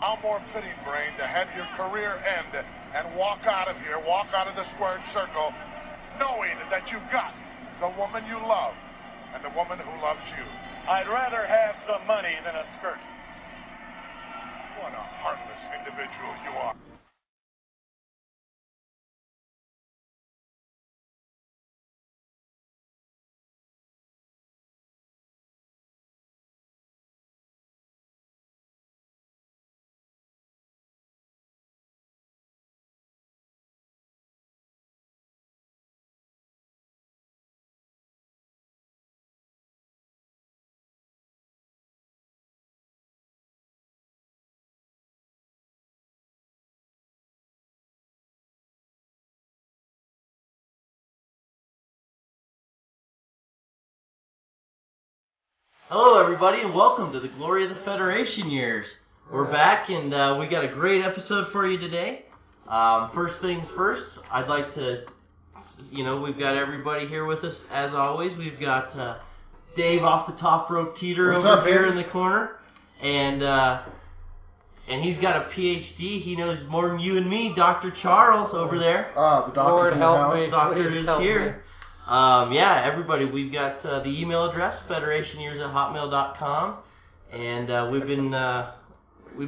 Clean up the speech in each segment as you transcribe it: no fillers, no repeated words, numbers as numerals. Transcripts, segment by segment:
How more fitting, Brain, to have your career end and walk out of here, walk out of the squared circle, knowing that you've got the woman you love and the woman who loves you. I'd rather have some money than a skirt. What a heartless individual you are. Hello, everybody, and welcome to the Glory of the Federation Years. We're back, and we got a great episode for you today. First things first, I'd like to, we've got everybody here with us as always. We've got Dave off the top rope teeter over here in the corner, and he's got a PhD. He knows more than you and me. Dr. Charles over there. The doctor. Lord help me. Doctor is here. Everybody, we've got the email address, federationyears@hotmail.com, and we've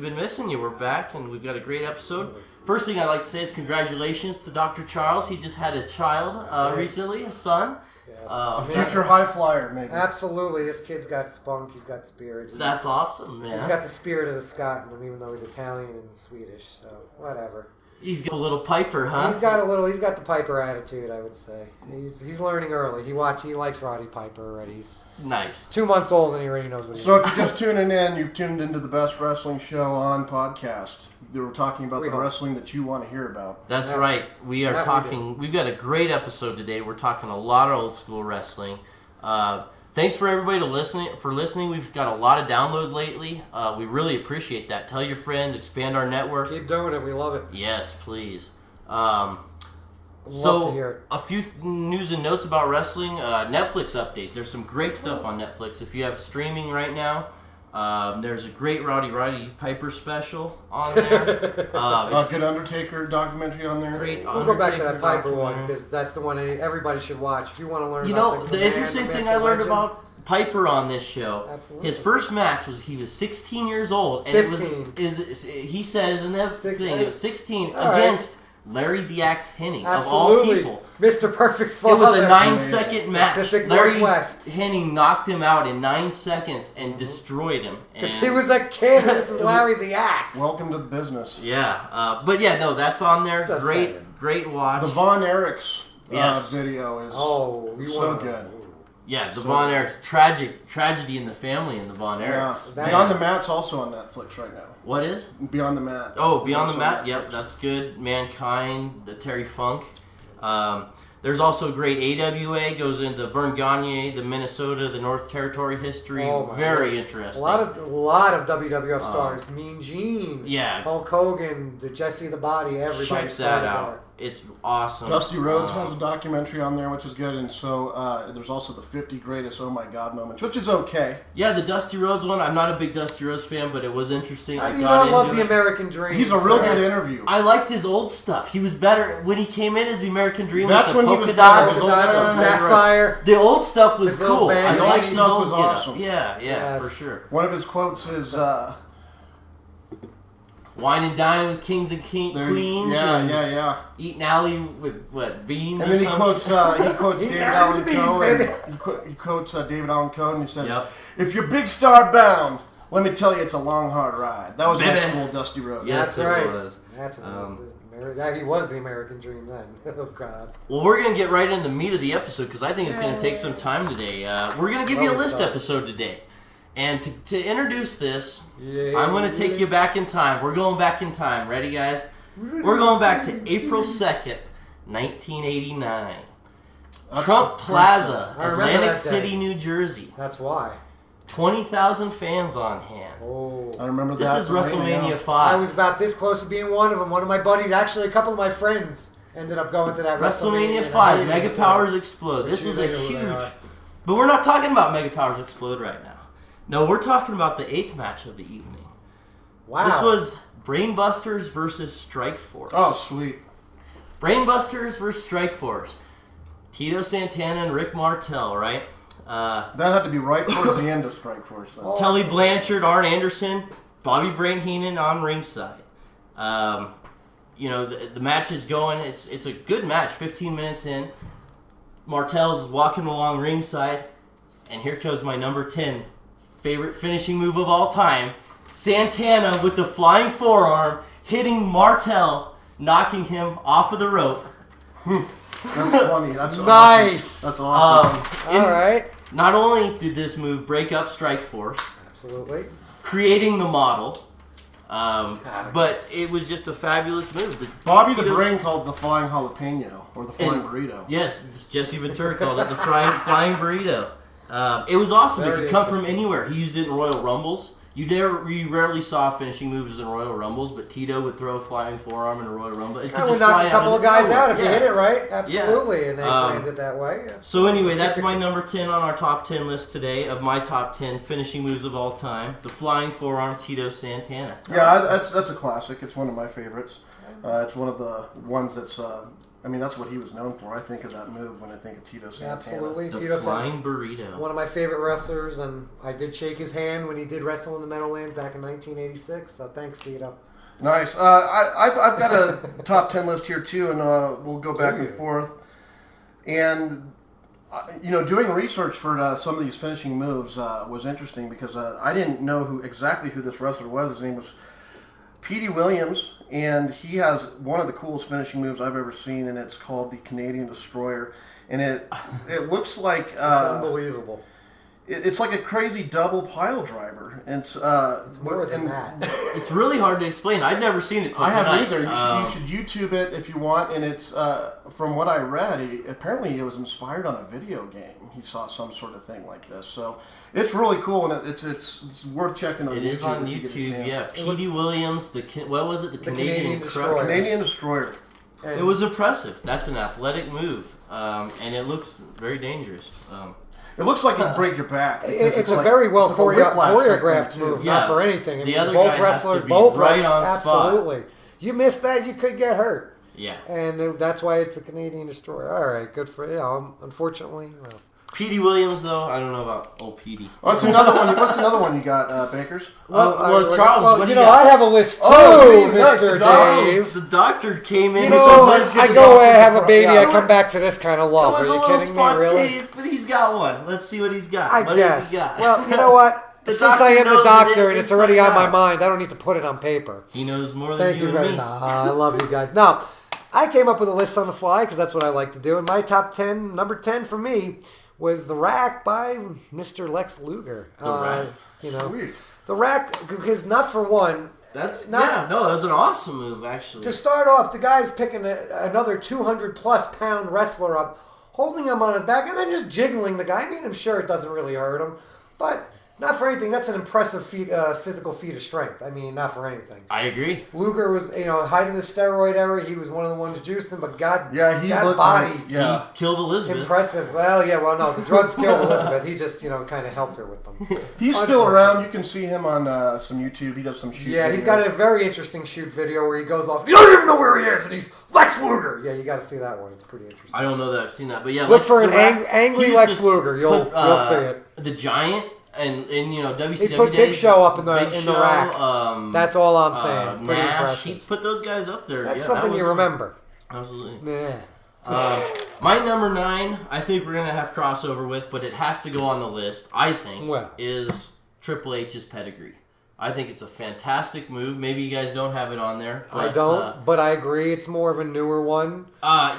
been missing you. We're back, and we've got a great episode. First thing I'd like to say is congratulations to Dr. Charles. He just had a child recently, a son. Yes. Future high flyer, maybe. Absolutely, this kid's got spunk. He's got spirit. That's awesome, man. He's got the spirit of the Scot in him, even though he's Italian and Swedish. So whatever. He's got a little Piper, huh? He's got the Piper attitude, I would say. He's learning early. He likes Roddy Piper already. He's Nice. 2 months old and he already knows what he's So if you're just tuning in, you've tuned into the best wrestling show on podcast. We're talking about the wrestling that you want to hear about. That's right. We are talking. We've got a great episode today. We're talking a lot of old school wrestling. Thanks for everybody listening. We've got a lot of downloads lately. We really appreciate that. Tell your friends. Expand our network. Keep doing it. We love it. Yes, please. Love to hear it. A few news and notes about wrestling. Netflix update. There's some great stuff on Netflix. If you have streaming right now, there's a great Roddy Piper special on there. Good Undertaker documentary on there. Great. We'll go back to that Piper one because that's the one everybody should watch if you want to learn. The interesting thing I learned about Piper on this show. Absolutely. His first match was he was 16 years old, and 15. He says in that thing it was 16 All against Larry the Axe Hennig of Absolutely. all people. Mr. Perfect's father. It was a 9-second match. Pacific Larry Northwest. Hennig knocked him out in 9 seconds and destroyed him. Because he was a kid, and this is Larry the Axe. Welcome to the business. Yeah, that's on there. Just Great watch. The Von Erichs Yes. video is so good. Yeah, the Von Erichs, tragedy in the family in the Von Erichs. Yeah. Beyond the Mat's also on Netflix right now. What is? Beyond the Mat. Oh, Beyond the Mat. Yep, that's good. Mankind, the Terry Funk. There's also great AWA, goes into Vern Gagne, the Minnesota, the North Territory history. Very interesting. A lot of WWF stars. Mean Gene. Yeah. Hulk Hogan, the Jesse the Body, everybody. Check that out. It's awesome. Dusty Rhodes has a documentary on there, which is good, and so there's also the 50 greatest Oh My God moments, which is okay. Yeah, the Dusty Rhodes one. I'm not a big Dusty Rhodes fan, but it was interesting. I do not love the American Dream. He's a real good interview. I liked his old stuff. He was better when he came in as the American Dream. That's with the when he was polka better. dots. Sapphire. The old stuff was cool. I The liked old his stuff old was getup. awesome. Yeah, for sure. One of his quotes is, Wine and dining with kings and queens. Yeah. Eating alley with what, beans? And then he quotes David Allen Coe. He quotes David Allen Coe, and he said, "If you're big star bound, let me tell you, it's a long, hard ride." That was old school Dusty Rhodes. Yes, That's right. It was. That's what it was. He was the American Dream then. Oh God. Well, we're gonna get right in the meat of the episode because I think it's gonna take some time today. We're gonna give you a list episode today. And to introduce this, I'm going to take you back in time. We're going back in time. Ready, guys? We're going back to April 2nd, 1989. Trump Plaza, Atlantic City, New Jersey. That's why. 20,000 fans on hand. Oh, I remember that. This is WrestleMania 5. I was about this close to being one of them. One of my buddies, actually a couple of my friends, ended up going to that WrestleMania 5. Mega Powers Explode. This was a huge... But we're not talking about Mega Powers Explode right now. No, we're talking about the 8th match of the evening. Wow. This was Brainbusters versus Strikeforce. Oh, sweet. Brainbusters versus Strikeforce. Tito Santana and Rick Martel, right? That had to be right towards the end of Strikeforce. Oh. Tully Blanchard, Arn Anderson, Bobby Brain Heenan on ringside. The match is going. It's a good match. 15 minutes in, Martel's walking along ringside, and here comes my number 10 favorite finishing move of all time. Santana with the flying forearm, hitting Martel, knocking him off of the rope. That's funny. That's nice. Awesome. That's awesome. All right. Not only did this move break up Strikeforce, Absolutely. creating the model, but it was just a fabulous move. Bobby the Brain called the flying jalapeno or the flying burrito. Yes, Jesse Ventura called it the flying burrito. It was awesome. It could come from anywhere. He used it in Royal Rumbles. You rarely saw finishing moves in Royal Rumbles, but Tito would throw a flying forearm in a Royal Rumble. It I would knock a couple of guys out if you hit it right. Absolutely, and they planned it that way. Yeah. So anyway, that's my number 10 on our top 10 list today of my top 10 finishing moves of all time. The flying forearm, Tito Santana. Yeah, that's a classic. It's one of my favorites. It's one of the ones that's... that's what he was known for. I think of that move when I think of Tito Santana. Absolutely. The Tito flying burrito. One of my favorite wrestlers, and I did shake his hand when he did wrestle in the Meadowlands back in 1986, so thanks, Tito. Nice. I've got a top 10 list here, too, and we'll go back and forth. And, doing research for some of these finishing moves was interesting because I didn't know exactly who this wrestler was. His name was Petey Williams, and he has one of the coolest finishing moves I've ever seen, and it's called the Canadian Destroyer. And it looks like... it's unbelievable. It's like a crazy double pile driver. And it's more than that. It's really hard to explain. I'd never seen it till I tonight. haven't either. You should YouTube it if you want. And it's from what I read, apparently it was inspired on a video game. He saw some sort of thing like this, so it's really cool, and it's worth checking on. It is on YouTube. Yeah, Petey Williams. What was it? The Canadian Destroyer. Canadian Destroyer. It was impressive. That's an athletic move, and it looks very dangerous. It looks like it can break your back. It's a very well choreographed move, not for anything. The other both guy wrestlers, has to be both right on spot. Absolutely. You missed that, you could get hurt. Yeah. And that's why it's a Canadian Destroyer. All right, good for you. Unfortunately, well. Petey Williams, though, I don't know about old Petey. What's another one? What's another one you got, Bakers? Charles, what do you got? I have a list too, Mr. Dave. The doctor came in. I go away, I have a baby, I come back to this kind of love. It was Are you a little kidding me, really? spontaneous, but he's got one. Let's see what he's got. I guess. Has he got? Well, you know what? Since I am the doctor and it's already on my mind, I don't need to put it on paper. He knows more than you and me. I love you guys. Now, I came up with a list on the fly because that's what I like to do. And my top 10, number 10 for me, was The Rack by Mr. Lex Luger. The Rack. Sweet. The Rack, because not for one... that was an awesome move, actually. To start off, the guy's picking another 200-plus pound wrestler up, holding him on his back, and then just jiggling the guy. I mean, I'm sure it doesn't really hurt him, but... Not for anything. That's an impressive physical feat of strength. I mean, not for anything. I agree. Luger was, height of the steroid era. He was one of the ones juicing, but he looked body. He killed Elizabeth. Impressive. Well, no, the drugs killed Elizabeth. He just, kind of helped her with them. He's still around. You can see him on some YouTube. He does some shoot. Yeah, he's got a very interesting shoot video where he goes off. You don't even know where he is, and he's Lex Luger. Yeah, you got to see that one. It's pretty interesting. I don't know that I've seen that, but yeah. Look for an angry Lex Luger. You'll see it. The Giant. And WCW he put Big Show up in the rack. That's all I'm saying. Pretty Nash, impressive. he put those guys up there. That's something you remember. Absolutely. Yeah. My number 9, I think we're gonna have crossover with, but it has to go on the list. I think is Triple H's pedigree. I think it's a fantastic move. Maybe you guys don't have it on there. But, I don't, but I agree. It's more of a newer one.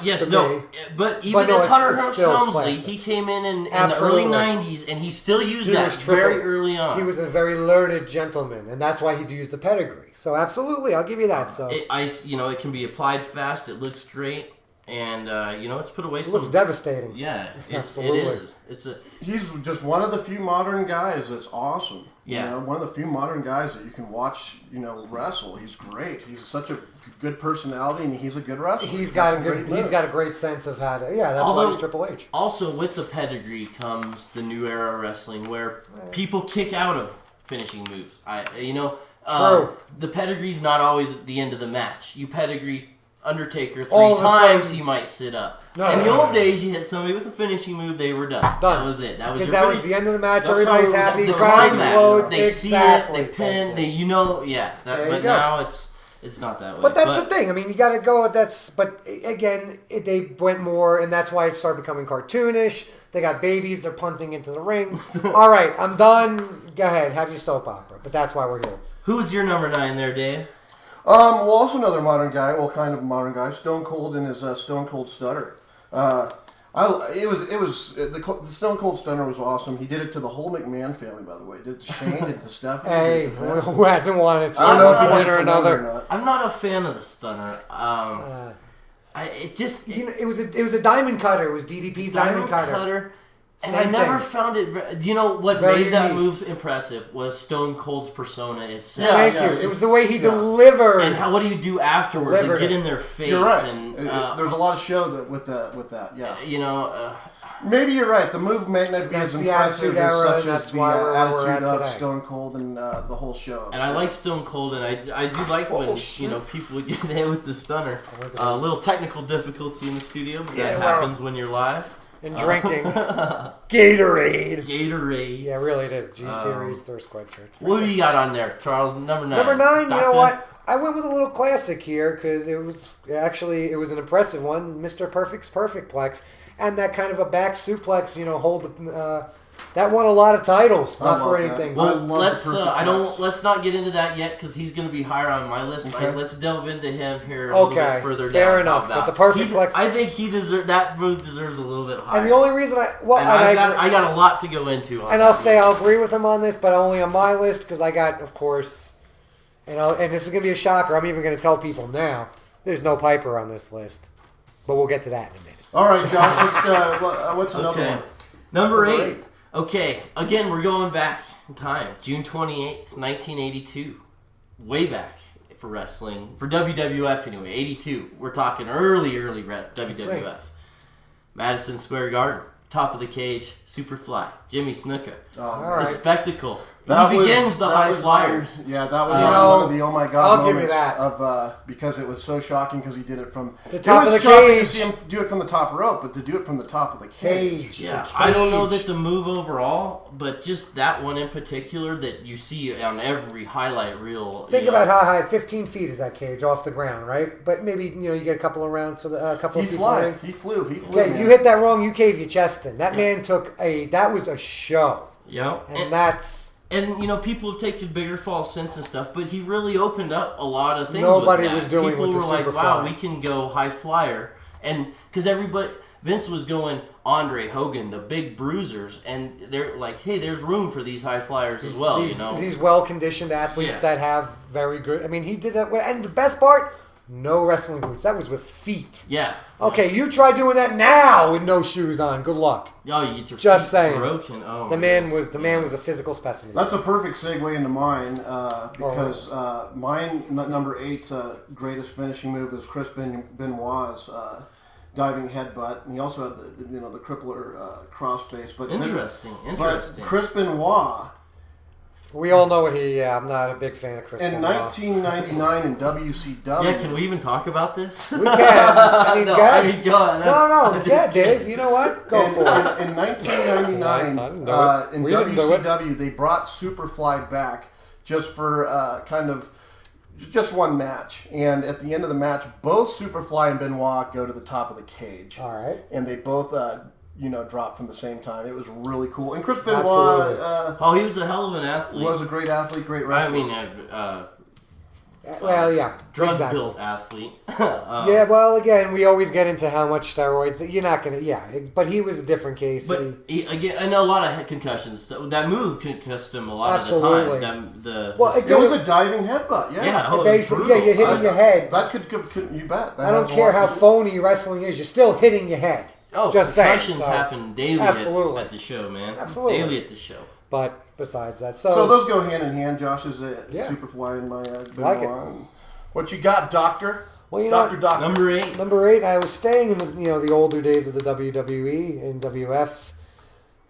Yes, no. But even as Hunter Hearst Helmsley, he came in the early 90s, and he still used that very early on. He was a very learned gentleman, and that's why he used the pedigree. So absolutely, I'll give you that. So it can be applied fast. It looks great. And it's put away. It looks devastating. Yeah, absolutely. It is. He's just one of the few modern guys that's awesome. Yeah, one of the few modern guys that you can watch. Wrestle. He's great. He's such a good personality, and he's a good wrestler. He's got a great sense of how to. Yeah, that's why he's Triple H. Also, with the pedigree comes the new era of wrestling, where people kick out of finishing moves. True. The pedigree's not always at the end of the match. You pedigree Undertaker 3 All of a times, sudden- he might sit up. No. In the old days, you hit somebody with a finishing move, they were done. That was it. That was Because your that was finish. the end of the match. That's Everybody's how it was happy. The The crowd climax. explodes. They Exactly. see it, they pin, yeah. There you But go. now it's not that way. But that's the thing. I mean, you got to go. But again, they went more, and that's why it started becoming cartoonish. They got babies. They're punting into the ring. All right, I'm done. Go ahead, have your soap opera. But that's why we're here. Who's your number 9 there, Dave? Well, also another modern guy. Well, kind of modern guy. Stone Cold and his Stone Cold Stunner. The Stone Cold Stunner was awesome. He did it to the whole McMahon family, by the way. Did it to Shane, did it to Stephanie. Hey, did it to Vince. who hasn't wanted to? I don't know if he one wanted or to win or another. not. I'm not a fan of the stunner. It was a diamond cutter. It was DDP's diamond cutter. And Same I never thing. found it. You know what Very made that unique. move impressive was Stone Cold's persona itself. Thank Yeah, you. It was the way he delivered. And what do you do afterwards? Delivered And get it. in their face. You're right. And There's a lot of show with that. Yeah. you know, Maybe you're right. The move may not be That's as the impressive Attitude Era, as such and as that's the why we're where we're attitude at of today. Stone Cold and the whole show. and I like Stone Cold, and I do like when people would get hit with the stunner. A little technical difficulty in the studio, but that happens when you're live. And drinking. Gatorade. Gatorade. Yeah, really it is. G Series Thirst Quencher. What do you got on there, Charles? Number 9. Number 9, you know Doctor? what? I went with a little classic here because it was an impressive one. Mr. Perfect's Perfectplex. And that kind of a back suplex, that won a lot of titles. I Not for love that. anything. Well, But Let's love the perfect match. let's not get into that yet because he's going to be higher on my list. Okay. Let's delve into him here a little Okay, bit further down. fair enough, How but the about- Perfectplex- I think that move deserves a little bit higher. and the only reason I I got a lot to go into. On and that I'll say move. I'll agree with him on this, but only on my list because I got, of course, and this is going to be a shocker. I'm even going to tell people now. There's no Piper on this list, but we'll get to that in a minute. All right, Josh. What's another Okay. one? Number Number 8. eight. Okay, again, we're going back in time. June 28th, 1982. Way back for wrestling. For WWF, anyway. 82. We're talking early WWF. Madison Square Garden. Top of the cage. Superfly. Jimmy Snuka. All The right. spectacle. That He was- begins the that high was, flyers. Yeah, that was You one know, of the oh my god I'll give you moments that. of because it was so shocking because he did it from The top it was of the shocking cage. to see him do it from the top rope, but to do it from the top of the cage. Cage. Yeah, The I don't know cage. that the move overall, but just that one in particular that you see on every highlight reel. Think about how high, 15 feet is that cage off the ground, right? But maybe you get a couple of rounds for a couple He of feet. flew. He flew. Okay, Man. you hit that wrong. You cave your chest in. That man took that was a show, Yeah, and that's And people have taken bigger falls since and stuff, but he really opened up a lot of things. Nobody with that. was doing People with the were like, Superfly. "Wow, we can go high flyer," and because Vince was going Andre Hogan, the big bruisers, and they're like, "Hey, there's room for these high flyers as well." These well-conditioned athletes Yeah. that have very good. I mean, he did that. And the best part, no wrestling boots. That was with feet. Yeah. Okay, you try doing that now with no shoes on. Good luck. Oh, you get your Just feet saying. broken. Oh, The my man goodness. was a physical specimen. That's a perfect segue into mine because mine number 8 greatest finishing move is Chris Benoit's diving headbutt, and he also had the crippler crossface. But Interesting. But Chris Benoit We all know what he. Yeah, I'm not a big fan of Chris. in Benoit. 1999 in WCW. Yeah, can we even talk about this? We can. I mean, No, go ahead. I mean, go on. No, I'm yeah, just kidding. Dave. You know what? Go for it. In 1999, I didn't know it. in We didn't do it. WCW, they brought Superfly back just for just one match. And at the end of the match, both Superfly and Benoit go to the top of the cage. All right. And they both, drop from the same time. It was really cool. And Chris Benoit Absolutely. Oh, he was a hell of an athlete. was a great athlete, great I wrestler. mean, Well, yeah. drug-built athlete. Yeah, well, again, we always get into how much steroids. You're not going to, but he was a different case. But again, and a lot of concussions. That move concussed him a lot Absolutely. of the time. Well, it was a diving headbutt, yeah. Yeah, oh, basically, brutal. you're hitting your head. That could you bet. That I don't has a care lot how to do- phony wrestling is, you're still hitting your head. Oh, Just saying, concussions so- happen daily Absolutely. at the show, man. Absolutely. Daily at the show. But besides that, So those go hand in hand. Josh is a Yeah. Superfly and my Benoit. Like it. What you got, Doctor? Well, you know, Doctor. Number 8. Number 8, I was staying in the older days of the WWE and WF,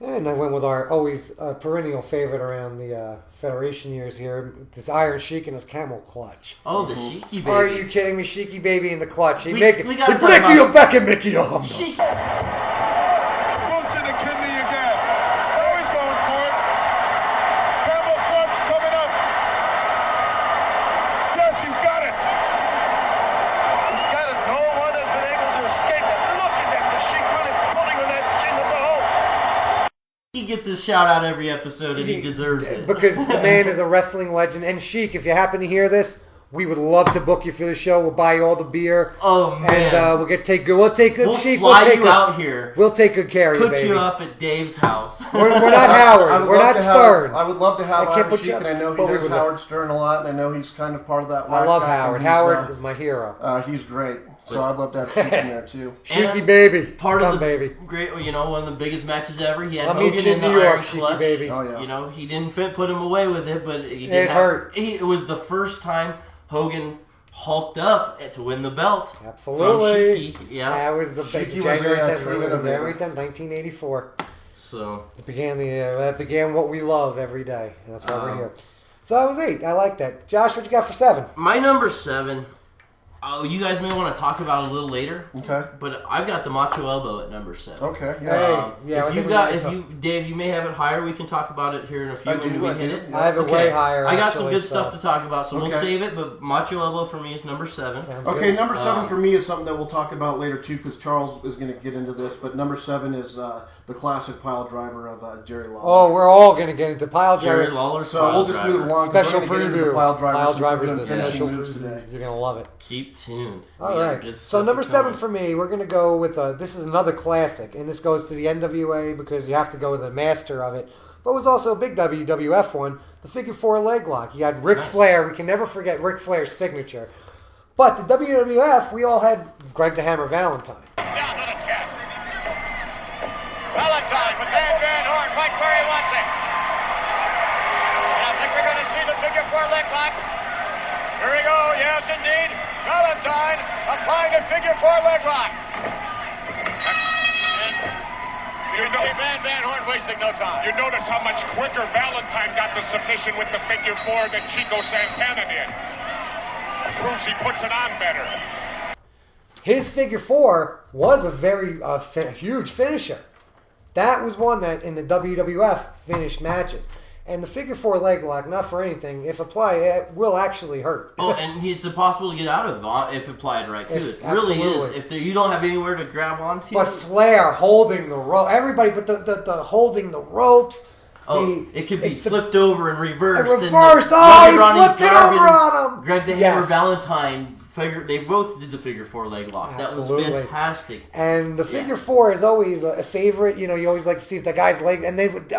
And I went with our always perennial favorite around the Federation years here, this Iron Sheik and his camel clutch. Oh, the Sheiky baby. Are you kidding me? Sheiky baby in the clutch. He We make it. gotta He talk break you about- back and Mickey on. Sheik. Boot to the kidney again. Now he's going for it. Camel clutch coming up. Yes, he's got it. He's got it. No one has been able to escape that. Look at that. The Sheik really pulling on that chin of the hole. He gets his shout out every episode, and he deserves it. Because the man is a wrestling legend. And Sheik, if you happen to hear this, we would love to book you for the show. We'll buy you all the beer. Oh, man. And we'll take good We'll Sheik. fly take you out here. We'll take good care of you, Put baby. you up at Dave's house. We're not I Howard. would We're love not to Stern. I would love to have I can't Iron put Sheik, you- and I know but he we knows would- Howard Stern a lot, and I know he's kind of part of that. I love whack pack, Howard. and he's, Howard is my hero. He's great. So I'd love to have Sheik in there too. Sheiky And baby. Part Come, of the baby. great, one of the biggest matches ever. He had I'll meet Hogan you in in the New York, Iron Sheiky Clutch. baby. Oh yeah. He didn't put him away with it, but he didn't It hurt. It was the first time Hogan hulked up to win the belt. Absolutely. From Sheiky. Yeah. That was the Sheiky was January a 10th, true innovator. January 10th, 1984. So That began what we love every day, and that's why we're here. So that was 8. I like that. Josh, what you got for 7? my number 7. Oh, you guys may want to talk about it a little later. Okay. But I've got the Macho Elbow at number 7. Okay. Hey. Yeah. Yeah, I if think you Dave, you may have it higher. We can talk about it here in a few I when do, we I hit do. it. Yeah. I have it way higher. I got some actually, good stuff to talk about, so we'll Okay. save it. But Macho Elbow for me is number 7. Sounds Okay, good. number 7 for me is something that we'll talk about later too, because Charles is going to get into this. But number 7 is the classic pile driver of Jerry Lawler. Oh, we're all going to get into pile Jerry driver. Lawler's So we'll just move along. 'cause Special we're gonna get into preview. the pile driver Pile since we're drivers doing is a finishing special moves preview. today. You're going to love it. Keep tuned. All We got right. good So stuff number 7 coming. for me, we're going to go with this is another classic, and this goes to the NWA because you have to go with the master of it. But it was also a big WWF one, the figure 4 leg lock. You had Ric Nice. Flair. We can never forget Ric Flair's signature. But the WWF, we all had Greg the Hammer Valentine. Down to the chest. Valentine with Van Horn right where he wants it. And I think we're going to see the figure 4 leg lock. Here we go. Yes, indeed. Valentine applying the figure 4 leg lock. And you can see Van Horn wasting no time. You notice how much quicker Valentine got the submission with the figure 4 than Chico Santana did. Proves he puts it on better. His figure 4 was a very huge finisher. That was one that in the WWF finished matches. And the figure 4 leg lock, not for anything, if applied, it will actually hurt. Oh, and it's impossible to get out of if applied right too. If- It really is. absolutely. If you don't have anywhere to grab onto. But Flair holding the rope, everybody, but the holding the ropes. It could be it's the- flipped over and reversed. And and reversed. the- Oh, he Ronnie flipped it Garvin, over on him. Greg the Hammer Yes. Valentine they both did the figure 4 leg lock. That Absolutely. was fantastic. And the figure 4 is always a favorite. You know, you always like to see if the guy's leg, and they would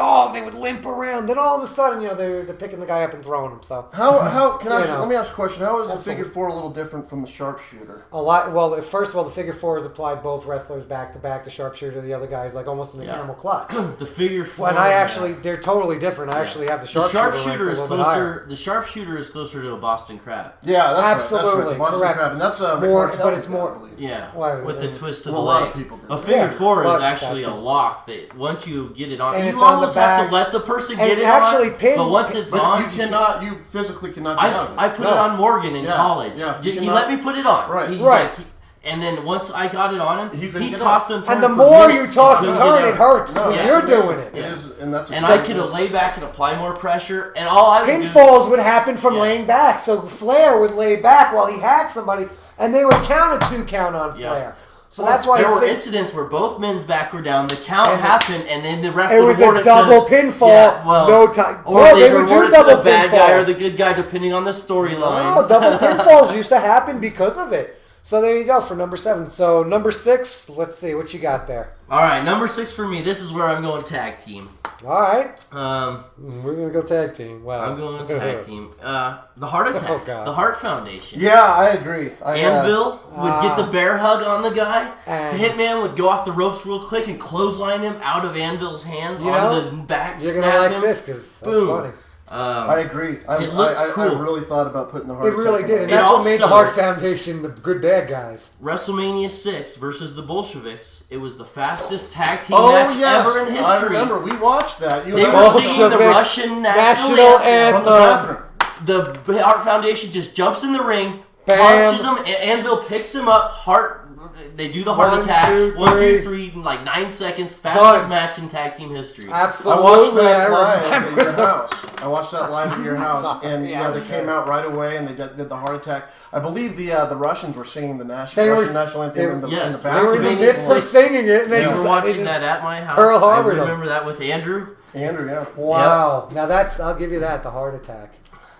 limp around. Then all of a sudden, they're picking the guy up and throwing him. So How can I? You know. Let me ask a question. How is the Absolutely. figure 4 a little different from the sharpshooter? a lot. Well, first of all, the figure 4 is applied both wrestlers back to back. The sharpshooter, the other guy's like almost in a Yeah. camel clutch. The figure 4. And they're totally different. I actually have the The sharpshooter, sharpshooter ranked is a little bit higher. closer. The sharpshooter is closer to a Boston Crab. Yeah, that's right. Absolutely, The Boston correct. Crab, and that's More, Rick but Martel it's did that, more- I believe. Yeah, Well, with the twist of well, the a lot of legs. people did A that. figure Yeah, 4 is but actually a that's- lock that once you get it on, And you it's on the almost have back. to let the person And get it actually on. pin- but once it's But on, you cannot. You physically cannot get out of it. I put it No. on Morgan in Yeah, college. yeah, He you let cannot- me put it on. Right. He's Right. like, and then once I got it on him, He couldn't he get tossed out. and turned. And the for more you minutes. toss He and couldn't turn, get it out. hurts No, when yeah. you're doing it. It is, and that's And I exactly could have lay back and apply more pressure, and all I would do. Pinfalls would happen from Yeah. laying back. So Flair would lay back while he had somebody, and they would count a 2 count on Yeah. Flair. So that's why there his were thing- incidents where both men's back were down. The count And- happened, and then the ref It would was award a it double to, pinfall, no time. Or No, they they would do awarded to double the bad guy or pinfalls. the good guy, depending on the storyline. Oh, double pinfalls used to happen because of it. So there you go for number 7. So number 6, let's see what you got there. All right, number 6 for me. This is where I'm going tag team. All right, Um, we're gonna go tag team. Wow, I'm going tag team. The Heart Attack, Oh, God. the Heart Foundation. Yeah, I agree. Anvil would get the bear hug on the guy. And- The Hitman would go off the ropes real quick and clothesline him out of Anvil's hands You onto know, his back. You're snap gonna like him. this because that's Boom. funny. I agree. It looked I cool. really thought about putting the heart. It really attack did, on and it. that's what made the also- Hart Foundation the good bad guys. WrestleMania 6 versus the Bolsheviks. It was the fastest tag team Oh match yes, ever in history. I remember. We watched that. You They and were I Bolsheviks. singing the Russian national National anthem. from the bathroom. The Hart Foundation just jumps in the ring, Bam. punches him, Anvil picks him up. Hart, they do the heart 1, attack. 2, 1, 2, 3. 3, in like 9 seconds. Fastest Done. match in tag team history. I Absolutely, watched that live remember. at your house. I watched that live at your house, Sorry, and yeah, they it was came good. out right away, and they did the heart attack. I believe the Russians were singing the They were- Russian national anthem in the yes, bathroom. They were in the WrestleMania midst of 6. singing it, and they Yeah. We just were watching they just- that at my house. Pearl Harbor I them. remember that with Andrew. Andrew, yeah. Wow. Now that's I'll give you that, the heart attack.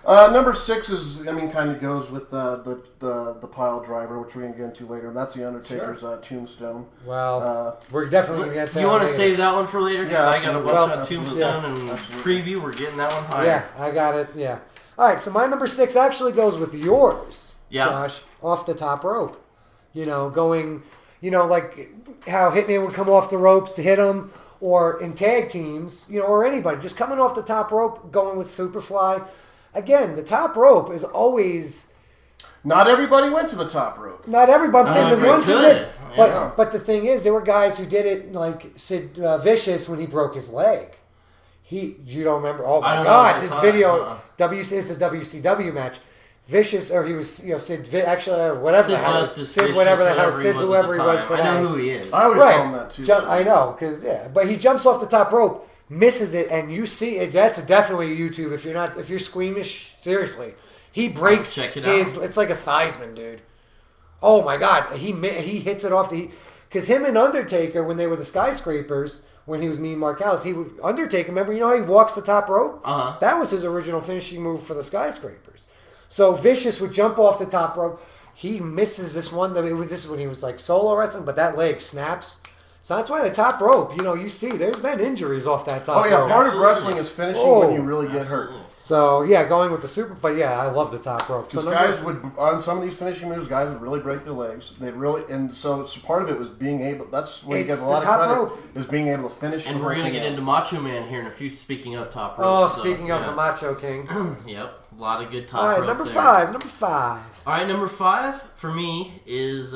Number 6 is, kind of goes with the pile driver, which we're going to get into later, and that's the Undertaker's tombstone. Well, we're definitely going to get to You that want to later. save that one for later? Because Yeah, I got a absolutely. bunch Well, on absolutely. Tombstone Yeah, and absolutely. preview. We're getting that one higher. Yeah, I got it. Yeah. All right, so my number 6 actually goes with yours, Yeah. Josh, off the top rope. Going, like how Hitman would come off the ropes to hit him, or in tag teams, or anybody just coming off the top rope, going with Superfly. Again, the top rope is always Not everybody went to the top rope. not everybody. I'm saying the everybody ones who could. did, Yeah. but the thing is, there were guys who did it, like Sid Vicious when he broke his leg. You don't remember? Oh I my don't know God! if I This saw video, that. it's a WCW match. Vicious, or he was, Sid, whatever Sid the hell, Justice, Sid, Vicious, whatever the hell, whatever he Sid, was at whoever the he was time. today. I know who he is. I always call him that too. so- I know, but he jumps off the top rope, misses it, and you see it. That's definitely YouTube. If you're squeamish, seriously, he breaks check it his. out. It's like a Theismann, dude. Oh my God, he hits it off because him and Undertaker, when they were the skyscrapers, when he was Mean Mark Callis, Undertaker. Remember, how he walks the top rope? Uh-huh. That was his original finishing move for the skyscrapers. So Vicious would jump off the top rope. He misses this one. This is when he was like solo wrestling, but that leg snaps. So that's why the top rope, you see, there's been injuries off that top Oh yeah, rope. part of Absolutely. wrestling is finishing Oh. when you really get hurt. So yeah, going with the super, but yeah, I love the top rope. So Because guys would, on some of these finishing moves, guys would really break their legs. And so it's part of it was being able. That's where you It's get a lot the of top credit. rope. Is being able to finish. And the we're whole going to thing get out. into Macho Man here in a few. Speaking of top rope. oh, so, speaking of yeah. the Macho King. Yep, a lot of good top All right, rope number there. 5. Number 5. All right, number 5 for me is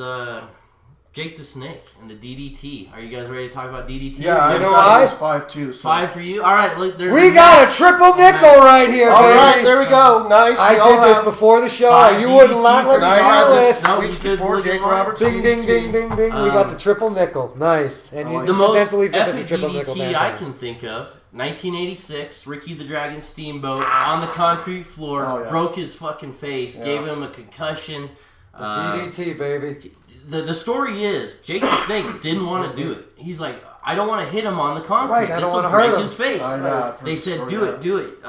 Jake the Snake and the DDT. Are you guys ready to talk about DDT? Yeah, You know I why? was 5-2. So. 5 for you? All right, look, there's We got a triple nickel right here, All baby. right, there we go. Nice. I We all did this have- before the show. Five You wouldn't DDT let for me I Nice. had follow this this. No, weeks you could before look at Jake mine. Roberts. Ding, ding, ding, ding, ding. We got the triple nickel. Nice. And you The most incidentally fit the epic triple nickel DDT down. I can think of, 1986, Ricky the Dragon Steamboat on the concrete floor, Oh, yeah. broke his fucking face, Yeah. gave him a concussion. DDT, baby. The story is, Jake the Snake didn't want to do it. He's like, I don't want to hit him on the concrete. Right, I don't This'll wanna break hurt him. his face. I know, I've heard They the said, story, do yeah. it, do it.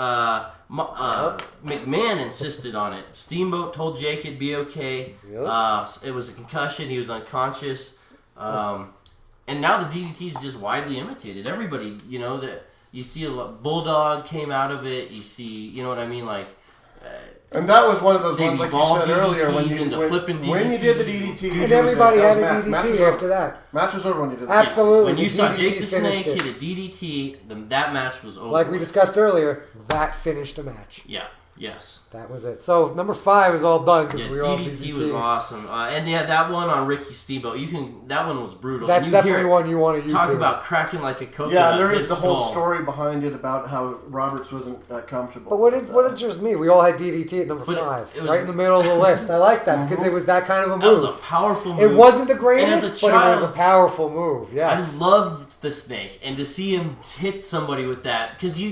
McMahon insisted on it. Steamboat told Jake it'd be okay. Yep. It was a concussion. He was unconscious. And now the DDT is just widely imitated. Everybody, that you see a lot. Bulldog came out of it. You see, you know what I mean? Like, And that was one of those They've ones, like you evolved said earlier, when DDTs you into flipping when you did the DDTs. DDT, And it was everybody that had a was match was DDT over. after that. Match was over when you did that. Absolutely. when you the saw DDT Jake the Snake finished it. hit a DDT, that match was over. Like we discussed earlier, that finished the match. Yeah. Yes. That was it. So number 5 is all done because Yeah, we all DDT was awesome, and yeah, that one on Ricky Steamboat. That one was brutal. That's You definitely hear- one you want to use. Talk about cracking like a coconut. Yeah, there his is the whole skull. story behind it about how Roberts wasn't comfortable. But what interests me, we all had DDT at number But 5, it was- right in the middle of the list. I like that because it was that kind of a That was a move. powerful move. It wasn't the And greatest, as a but it was a child, powerful move. Yes. I loved the Snake, and to see him hit somebody with that, because you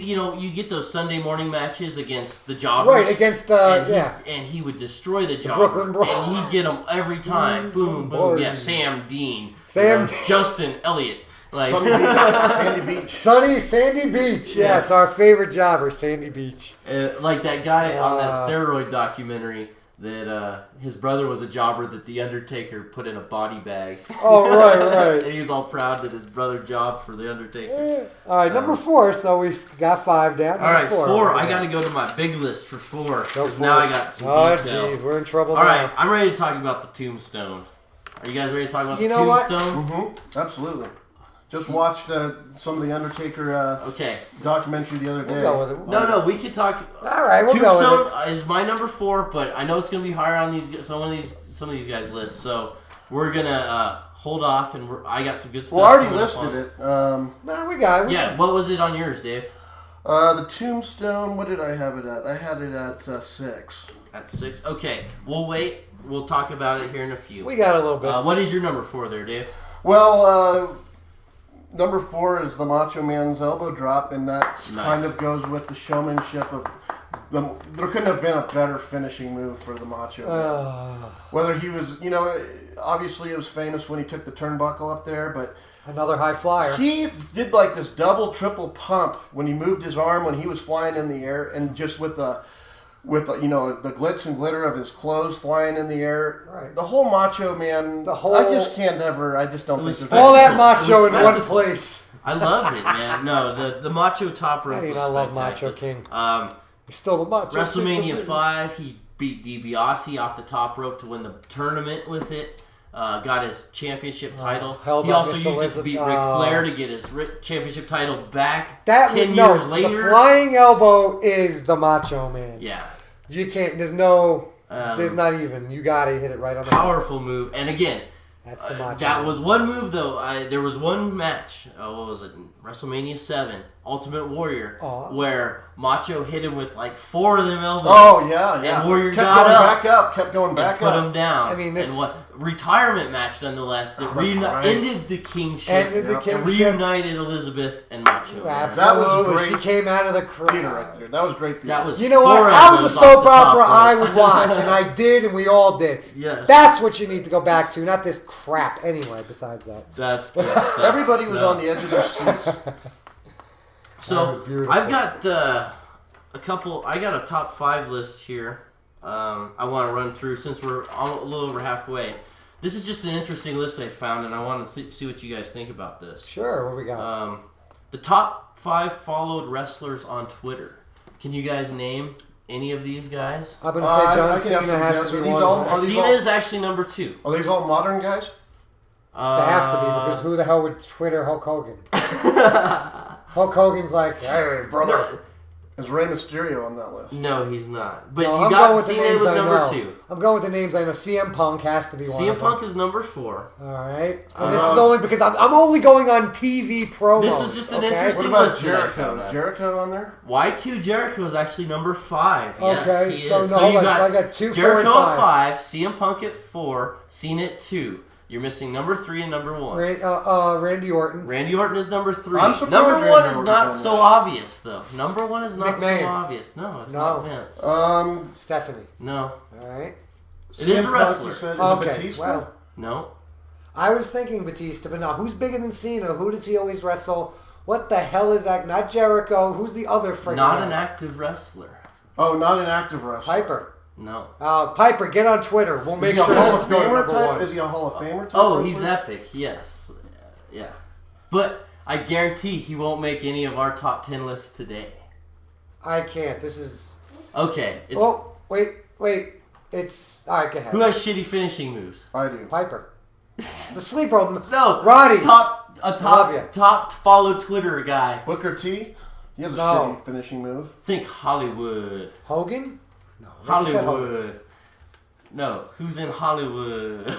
get those Sunday morning matches against the Jobbers, Right, against, and he would destroy the Jobber, Brooklyn Brawl. and he'd get them every time. Boom, boom, Boom. yeah. Sam Dean, Sam Justin Elliott, like Sandy Beach. Sandy Beach. Yes, our favorite jobber, Sandy Beach. like that guy on that steroid documentary. That his brother was a jobber that the Undertaker put in a body bag. Oh, right. And he was all proud that his brother jobbed for the Undertaker. All right, number 4. So we got 5 down. All right, 4. I Okay. got to go to my big list for 4 Go because for now it. I got some Oh, detail. jeez, we're in trouble All now. right, I'm ready to talk about the Tombstone. Are you guys ready to talk about You the know what? Tombstone? Mm-hmm. Absolutely. Just watched some of the Undertaker Okay. documentary the other day. We'll go with it. No, we could talk. All right, we'll go with Tombstone is my number 4, but I know it's going to be higher on some of these guys' lists. So we're gonna hold off, and I got some good stuff. Well, I already coming up listed on it. No, we got it. Yeah, what was it on yours, Dave? The Tombstone, what did I have it at? I had it at 6. At 6. Okay, we'll wait. We'll talk about it here in a few. We got a little bit. What is your number 4 there, Dave? Well, number 4 is the Macho Man's elbow drop, and that Nice. kind of goes with the showmanship of the. There couldn't have been a better finishing move for the Macho Man. Whether he was, obviously it was famous when he took the turnbuckle up there, but Another high flyer. he did like this double, triple pump when he moved his arm when he was flying in the air, and just with the glitz and glitter of his clothes flying in the air. Right. The whole Macho Man. I just don't think there's All that It was macho in one spectacle. place. I loved it, man. No, the Macho top rope I do was not love spectacular. Macho King. Um, He's still the macho. WrestleMania King. 5, he beat DiBiase off the top rope to win the tournament with it. Got his championship title. held He up also Miss used it to beat Ric Elizabeth. Flair to get his championship title back That 10 no, years later. The flying elbow is the Macho Man. Yeah. You can't. There's no. Um, there's not even. You gotta hit it right on the. Powerful move. And again, That's the Macho. that Man. was one move, though. There was one match. What was it? WrestleMania 7, Ultimate Warrior, where Macho hit him with like 4 of them elbows. Oh, yeah. And Warrior kept got going up. back up. Kept going back and put up. him down. I mean, this- and what retirement match nonetheless that Right. ended the kingship. Ended the and kingship. reunited Elizabeth and Macho. Man. That was Absolutely. great She came out of the Theater crowd. right there. That was great theater. That was You know what? 4 That was a elbows soap off the top opera rope. I would watch, and I did, and we all did. Yes. That's what you need to go back to, not this crap. Anyway, besides that. That's good stuff. Everybody was No. on the edge of their seats. That So was beautiful. I've got a couple. I got a top 5 list here. I want to run through since we're a little over halfway. This is just an interesting list I found, and I want to see what you guys think about this. Sure, what we got? The top 5 followed wrestlers on Twitter. Can you guys name any of these guys? I'm going to I say can John have Cena some has guesses. to Are be these one. all- of are them. these Cena is actually number 2. Are these all modern guys? They have to be, because who the hell would Twitter Hulk Hogan? Hulk Hogan's like, hey, brother. Is Rey Mysterio on that list? No, he's not. But No, you I'm got going with the Cena names with I number know. 2. I'm going with the names I know. CM Punk has to be one CM of them. Punk is number 4. All right. And this is only because I'm only going on TV promos. This is just an okay? interesting What about list that I Jericho? found Is out. Jericho on there? Y2 Jericho is actually number 5. Yes, Okay, he so is. no, So you hold on. got, So I got 2, 4, Jericho and at 5. 5, CM Punk at 4, Cena at 2. You're missing number 3 and number 1. Randy Orton. Randy Orton is number 3. I'm surprised Number Randy 1 is Orton's not on so this. obvious, though. Number 1 is not so McMahon. obvious. No, it's No. not Vince. Stephanie. No. All right. It is a CM Punk, wrestler. you said, is Okay, it Batista? well, No. I was thinking Batista, but no. Who's bigger than Cena? Who does he always wrestle? What the hell is that? Not Jericho. Who's the other friggin' Not guy? an active wrestler. Oh, not an active wrestler. Piper. No. Piper, get on Twitter. We'll Is make he a sure Hall that of we go to Famer number type? one. Is he a Hall of Famer type? Oh, he's wrestler? epic. Yes. Yeah. But I guarantee he won't make any of our top 10 lists today. I can't. This is. Okay. It's, Oh, wait. It's. All right, go ahead. who has shitty finishing moves? I do. Piper. The sleeper. No. Roddy. Top ya. follow Twitter guy. Booker T? He has a No. shitty finishing move. Think Hollywood. Hogan? No. I just said Hogan. Hollywood. No. Who's in Hollywood?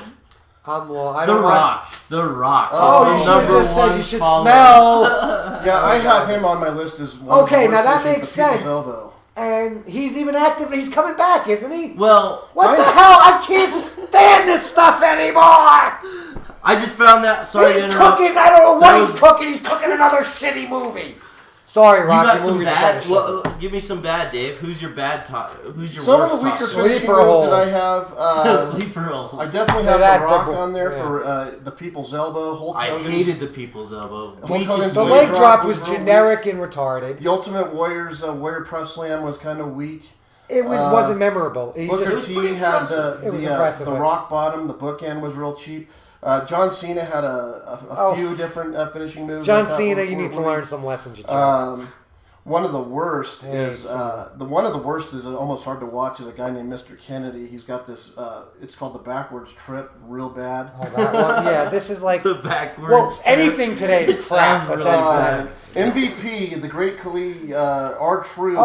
I The don't watch. Rock. The Rock. Oh, you is should the have number just said one you should follow. smell. Yeah, I have him on my list as one Okay, of the now that worst makes finishing sense. people's elbow. And he's even active. He's coming back, isn't he? Well, What the hell? I can't stand this stuff anymore. I just found that. Sorry He's to interrupt. cooking. I don't know what That he's was- cooking. He's cooking another shitty movie. Sorry, You Rocky. got some movies are bad. better shit. Well, give me some bad, Dave. Who's your bad top? Who's your Some of worst the weaker top? finishing Sleeper moves that I holds. have, Sleeper holes. I definitely Yeah, have that The Rock double- on there yeah. for the People's Elbow. Hulk I Hogan's- hated the people's elbow. Hulk Weakest Hogan's The leg. leg leg drop was was real generic and retarded. The Ultimate Warrior's Warrior Press Slam was kind of weak. It wasn't memorable. He Booker just, T pretty had impressive. It was impressive, the but- rock bottom. The bookend was real cheap. John Cena had a few different finishing moves. I John thought Cena, were- you need to were learn weak. some lessons. You jerk. One of the worst is so- one of the worst is almost hard to watch is a guy named Mr. Kennedy. He's got this. It's called the backwards trip, real bad. Oh, that one. Yeah, this is like The backwards. well, anything today is crap, sounds but really that's bad. MVP, the great Khali, R-Truth.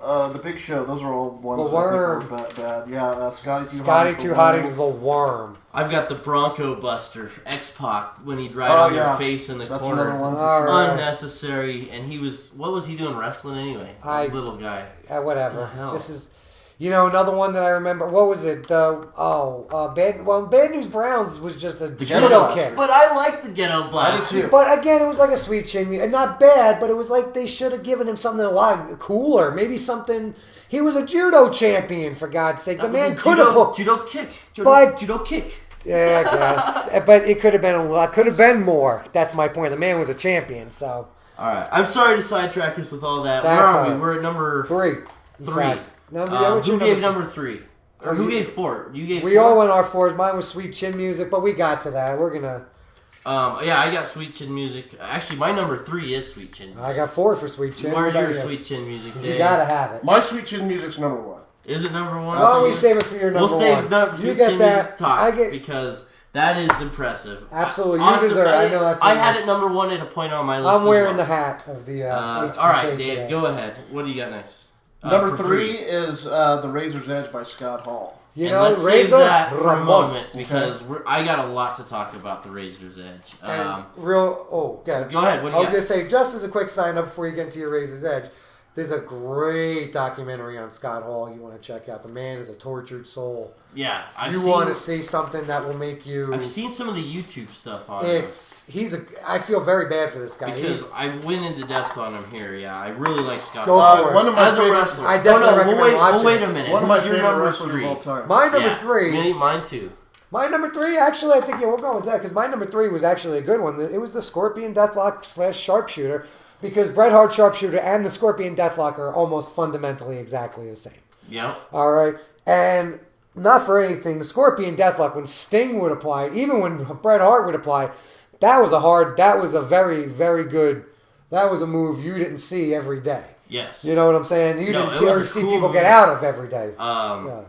Oh, The Big Show. Those are all ones The that I Worm. think were bad. Yeah, Scotty Too Scotty Hotty's Too the Hotty's Worm. the Worm. I've got the Bronco Buster, X-Pac, when he'd ride Oh, on yeah. their face in the That's corner. another one. All For sure. right. Unnecessary, and what was he doing wrestling anyway? Little guy. Whatever. What the hell? This is, another one that I remember. What was it? Bad News Browns was just a Ghetto judo Blaster. kick. But I like the Ghetto Blaster. I do too. But again, it was like a sweet chin, and not bad. But it was like they should have given him something a lot cooler. Maybe something. He was a judo champion, for God's sake. The That man was a could have put. judo kick. But- Judo kick. Yeah, I guess. But it could have been a lot. Could have been more. That's my point. The man was a champion. So All right. I'm sorry to sidetrack us with all that. That's Where are all we? right. We're at number 3. In three. fact. Number, what's who your gave number? number 3? Or who gave 4? You gave 4? We all went our 4s. Mine was Sweet Chin Music, but we got to that. We're gonna. Yeah, I got Sweet Chin Music. Actually, my number 3 is Sweet Chin Music. I got 4 for Sweet Chin. Where's What your about you? Sweet Chin Music, 'Cause Dave? You gotta have it. My Sweet Chin Music's number 1. Is it number 1? Why don't we save it for your number We'll save one? number You Sweet get Chin that. Music to talk I get. because that is impressive. Absolutely. You Awesome. deserve it. I know that's what I you had want. it number 1 at a point on my list. I'm as wearing well. the hat of the. All HBK right, Dave, today. go ahead. What do you got next? Number For 3 is The Razor's Edge by Scott Hall. You And know, let's save Razor that for a Ramon. moment because I got a lot to talk about the Razor's Edge. And yeah. Go ahead. What do I you was got? gonna say, just as a quick sign up before you get into your Razor's Edge, there's a great documentary on Scott Hall you want to check out. The man is a tortured soul. Yeah, You want to see something that will make you. I've seen some of the YouTube stuff on him I feel very bad for this guy. because I went into depth on him here. Yeah, I really like Scott. Go Hall. for it. One of my As a favorite, wrestler, I definitely recommend wait, watching wait it. a minute. one of my Who's your favorite number wrestlers 3? of all time. My number Yeah, 3. Me, mine too. My number 3, actually, I think we'll go with that because my number 3 was actually a good one. It was the Scorpion Deathlock / Sharpshooter because Bret Hart Sharpshooter and the Scorpion Deathlock are almost fundamentally exactly the same. Yep. All right, and not for anything, the Scorpion Deathlock when Sting would apply it, even when Bret Hart would apply it, that was a very, very good. That was a move you didn't see every day. Yes. You know what I'm saying? You No, didn't it see, was or a see cool people move. get out of every day. Yeah.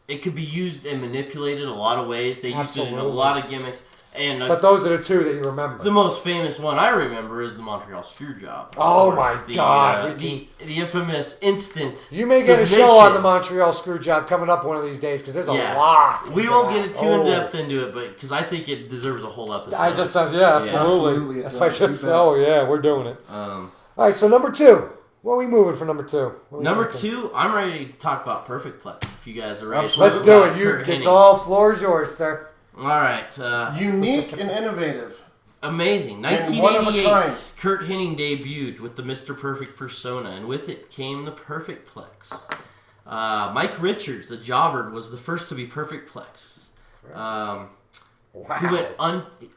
It could be used and manipulated a lot of ways. They used it in a Absolutely. lot of gimmicks. And But those are the 2 that you remember. the most famous one I remember is the Montreal Screwjob. Oh Of my course. God. The infamous instant. You may get a submission. show on the Montreal Screwjob coming up one of these days because there's a Yeah. lot. We won't get too in Oh. depth into it, but because I think it deserves a whole episode. I just said, yeah, absolutely. Absolutely it That's why I does. should You say, bet. oh yeah, we're doing it. Um, All right, so number 2. What are we moving for number 2? What are we number thinking? 2, I'm ready to talk about Perfect Plex. If you guys are ready. to Absolutely. Let's talk do about it. Kurt It's Hennig. all floor is yours, sir. All right. Unique and innovative. Amazing. And one of a 1988, kind. Kurt Hennig debuted with the Mr. Perfect persona, and with it came the Perfect Plex. Mike Richards, the jobber, was the first to be Perfect Plex. Wow. He went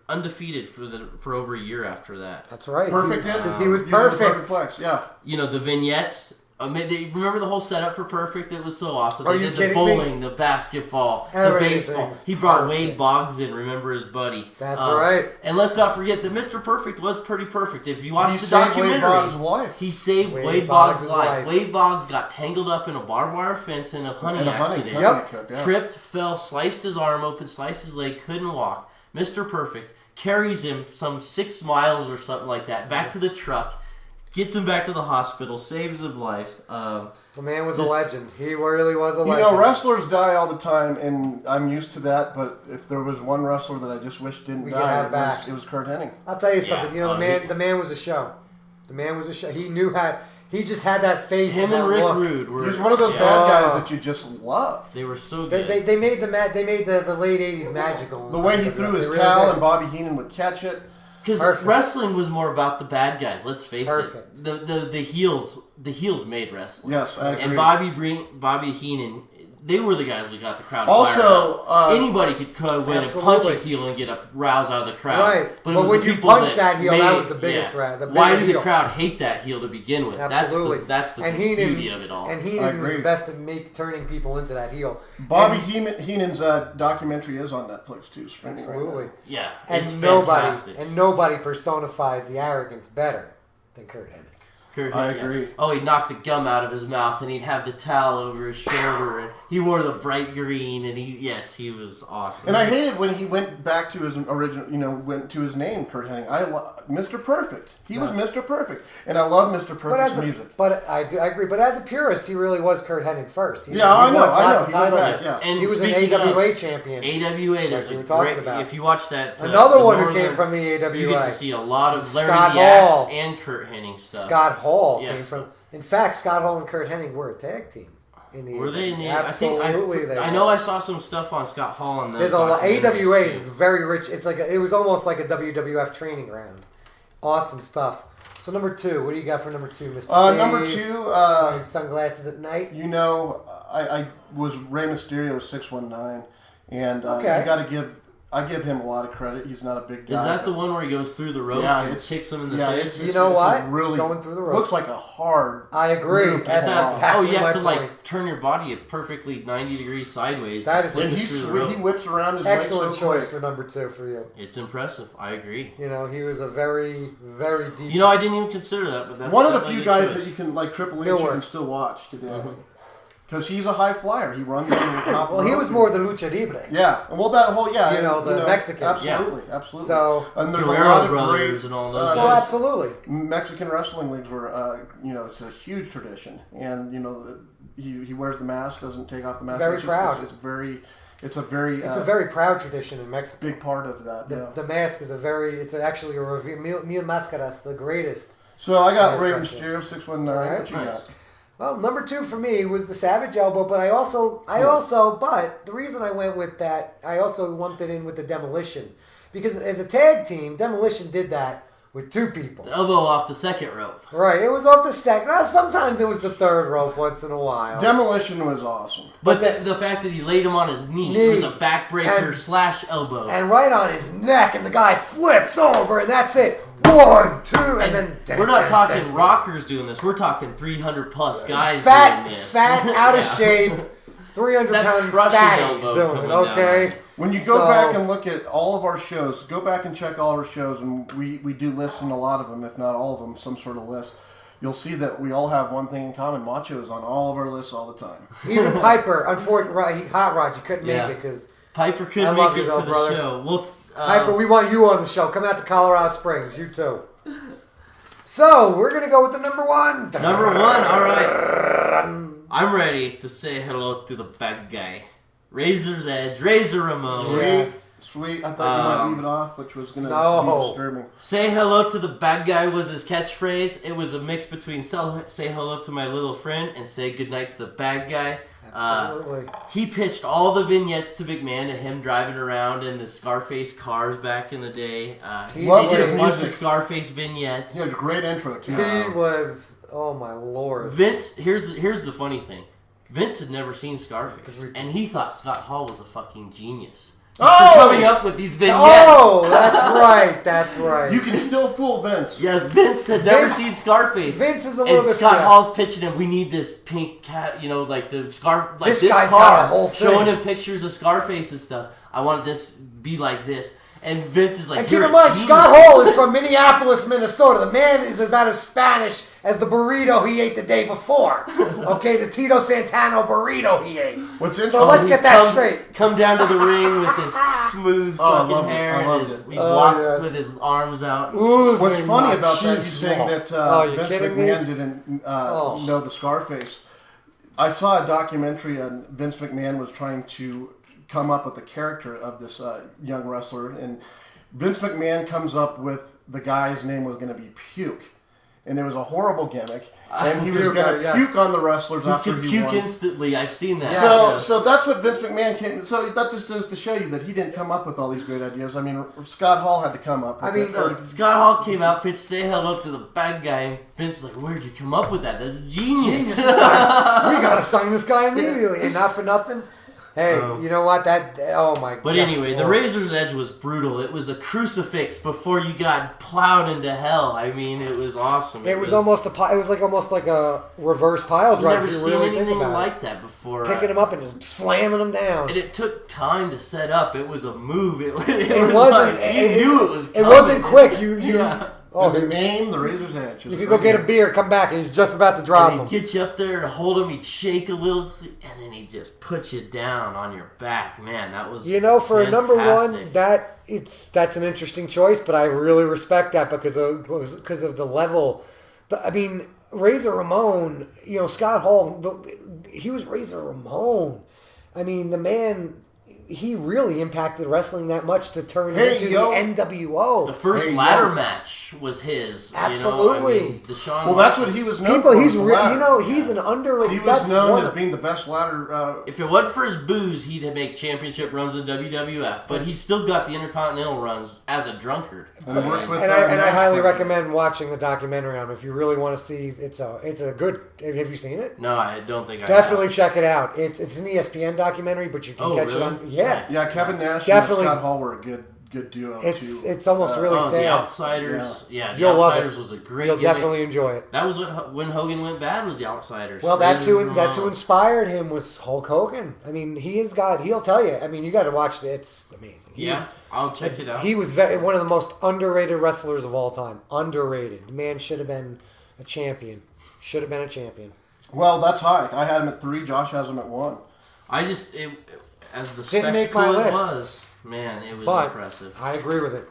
undefeated for over a year after that. That's right. Perfect hit. Because he was Using the perfect. flex, yeah. You know, the vignettes. They remember the whole setup for Perfect? It was so awesome. Are They you did kidding the me? bowling, the basketball, the Everything's baseball. He brought perfect. Wade Boggs in, remember his buddy. That's right. And let's not forget that Mr. Perfect was pretty perfect. If you watch He the saved documentary, Wade Boggs' life. he saved Wade Wade Boggs' Boggs' life. life. Wade Boggs got tangled up in a barbed wire fence in a hunting In a hunting accident. Yep. trip, yeah. Tripped, fell, sliced his arm open, sliced his leg, couldn't walk. Mr. Perfect carries him some 6 miles or something like that back to the truck, gets him back to the hospital, saves his life. The man was a Just- legend. He really was a You legend. know, wrestlers die all the time, and I'm used to that. But if there was one wrestler that I just wish didn't We could die, have it back. was, it was Kurt Hennig. I'll tell you Yeah. something. You know, He- the man was a show. The man was a show. He knew how. He just had that face. Him and and that Rick look. Rude were. He was one of those yeah, bad guys that you just loved. They were so good. They made the late '80s magical. The way he threw his They really towel did. and Bobby Heenan would catch it. Because Perfect. wrestling was more about the bad guys. Let's face Perfect. it. The heels made wrestling. Yes, I agree. And Bobby Heenan they were the guys that got the crowd Also, fired up. Anybody could go in and punch a absolutely. heel and get a rouse out of the crowd. Right. But, it But was when the you people punch that heel, that was the biggest yeah. the Why bigger did the heel. crowd hate that heel to begin with? Absolutely. That's the and beauty of it all. And I Heenan was agree. the best at turning people into that heel. Bobby And- Heenan's documentary is on Netflix too. Streaming right now. Absolutely. yeah, And it's nobody fantastic. personified the arrogance better than Kurt Hennig. Kurt I Hennig. agree. Oh, he'd knock the gum out of his mouth, and he'd have the towel over his shoulder, and he wore the bright green, and he was awesome. And I hated when he went back to his original, went to his name, Kurt Hennig. Mr. Perfect. He was Mr. Perfect, and I love Mr. Perfect's music. But I agree. But as a purist, he really was Kurt Hennig first. He, Yeah, I know. won lots of He went titles. back, yeah. And He was an speaking AWA champion. AWA, there's we a were talking great. about. If you watch that, Another the one who Northern, came from the AWA. you get to see a lot of Larry Scott the Axe Hall. and Kurt Hennig stuff. Scott Hall came Yes. from. In fact, Scott Hall and Kurt Hennig were a tag team. In the Were they in the? Absolutely, they I were. know I saw some stuff on Scott Hall and There's a lot. AWA is very rich. It's like it was almost like a WWF training ground. Awesome stuff. So number 2, what do you got for number 2, Mr. Number Dave? 2, Wearing sunglasses at night. I was Rey Mysterio 619, and Okay. you got to I give him a lot of credit. He's not a big guy. Is that the but- one where he goes through the rope Yeah, and it's kicks him in the yeah, face? it's You know it's what? a really Going through the rope. looks like a hard. I agree. move to That's pull off. exactly you have my to point. like turn your body at perfectly 90 degrees sideways. That to is- flip And it he through the rope. he whips around his Excellent legs so choice quick. for number 2 for you. It's impressive. I agree. He was a very, very deep. I didn't even consider that, but that's One of the definitely few a good guys choice. that you can like Triple H Good you work. can still watch today. Because he's a high flyer. He runs on the top well, he rope. was more the lucha libre. Yeah, well, that whole the Mexican. Absolutely, absolutely. So- and there's Guerrero a lot of brothers great and all those uh, guys. Well, absolutely. Mexican wrestling leagues were, it's a huge tradition, and he wears the mask, doesn't take off the mask. Very It's proud. It's a very, It's a very proud tradition in Mexico. big part of that. Yeah. The mask is it's actually a review. Mil Máscaras, the greatest. So I got Nice Rey wrestler. Mysterio 619. All right. What you Nice. got? Well, number 2 for me was the Savage Elbow, but but the reason I went with that, I also lumped it in with the Demolition. Because as a tag team, Demolition did that with 2 people. Elbow off the second rope. Right, it was off the second. Well, sometimes it was the third rope once in a while. Demolition was awesome. But the fact that he laid him on his knee was a backbreaker And- / elbow. and right on his neck, and the guy flips over, and that's it. 1, 2, and then... we're not talking rockers doing this. We're talking 300+ guys Fat, doing this. out of Yeah. shape, 300-pound crushing fatties elbow doing coming it, down okay? on you. When you go So- back and look at all of our shows, go back and check all our shows, and we do list in a lot of them, if not all of them, some sort of list. You'll see that we all have one thing in common. Macho is on all of our lists all the time. Even Piper, unfortunately, Hot Rod, you couldn't Yeah. make it because... Piper I couldn't love make you it though, for the brother. show. Well, Piper, we want you on the show. Come out to Colorado Springs, you too. So, we're going to go with the number 1. number 1, all right. I'm ready to say hello to the bad guy. Razor's Edge, Razor Ramon. Sweet, Yes. sweet. I thought you might leave it off, which was going to No. be disturbing. Say hello to the bad guy was his catchphrase. It was a mix between say hello to my little friend and say goodnight to the bad guy. Absolutely. He pitched all the vignettes to McMahon of him driving around in the Scarface cars back in the day. He Loved did his a bunch of music. Scarface vignettes. He had a great intro, too. He was... Oh, my Lord. Vince, here's the funny thing. Vince had never seen Scarface, and he thought Scott Hall was a fucking genius. For coming up with these vignettes. Oh, that's right. That's right. You can still fool Vince. Yes, Vince had never Vince- seen Scarface. Vince is a little and bit Scott fat. Hall's pitching him. We need this pink cat, like the scar, like This this guy's car, got a whole thing. showing him pictures of Scarface and stuff. I want this be like this. And Vince is like, And keep "You're in a mind, genius." Scott Hall is from Minneapolis, Minnesota. The man is about as Spanish as the burrito he ate the day before. Okay, the Tito Santana burrito he ate. What's So interesting? let's He'd get that come, straight. Come down to the ring with his smooth Oh, I fucking loved it. hair. I and loved his, it. He'd Oh, walk yes. with his arms out. What's funny about that, he's saying that you Vince kidding me? McMahon didn't know the Scarface. I saw a documentary on Vince McMahon was trying to come up with the character of this young wrestler, and Vince McMahon comes up with the guy's name was going to be Puke. and it was a horrible gimmick, and he was puke, going to yes. puke on the wrestlers He after could he puke won. instantly. I've seen that. So that's what Vince McMahon came. So that just goes to show you that he didn't come up with all these great ideas. I mean, Scott Hall had to come up with it. Look, Scott Hall came out, pitched say hello to the bad guy, and Vince's like, "Where'd you come up with that? That's genius." We gotta sign this guy immediately, and not for nothing. Hey, you know what? Oh my god. But anyway, the Razor's Edge was brutal. It was a crucifix before you got plowed into hell. I mean, it was awesome. It was almost like a reverse pile I've drive. never If you seen really think anything about like it. that before. Picking him up and just slamming him down. And it took time to set up. It was a move. It wasn't. Like, you knew it was. It Coming. wasn't quick. You. Yeah. Oh, the name, the Razor's Edge. You could go get a beer, come back, and he's just about to drop And him. he'd get you up there and hold him. He'd shake a little, and then he'd just put you down on your back. Man, that was For a number one, fantastic. that's an interesting choice, but I really respect that because of the level. But I mean, Razor Ramon, Scott Hall, he was Razor Ramon. I mean, the man. He really impacted wrestling that much to turn it into the NWO. The first ladder match was his. Absolutely. I mean, the Shawn Well, that's what he was known People, for. he's was the ladder. he's an underrated. He was known as being the best ladder. If it wasn't for his booze, he'd make championship runs in WWF. But he still got the Intercontinental runs as a drunkard. And worked with. And I highly recommend watching the documentary on him if you really want to see. It's a good. Have you seen it? No, I don't think I Definitely have. check it out. It's an ESPN documentary, but you can catch it on. Yeah, Yeah, Kevin Nash Definitely. and Scott Hall were a good duo too. It's almost really sad. The Outsiders. Yeah, the You'll love Outsiders it. was a great. You'll gimmick. definitely enjoy it. That was when Hogan went bad. Was the Outsiders? Well, that's Razor who Ramon. inspired him was Hulk Hogan. I mean, he'll tell you. I mean, you got to watch it. It's amazing. I'll check it out. He was one of the most underrated wrestlers of all time. Underrated. The man should have been a champion. Should have been a champion. Well, that's high. I had him at 3. Josh has him at 1. I just as the Didn't make spectacle my it list. was, man, it was But impressive. I agree with it.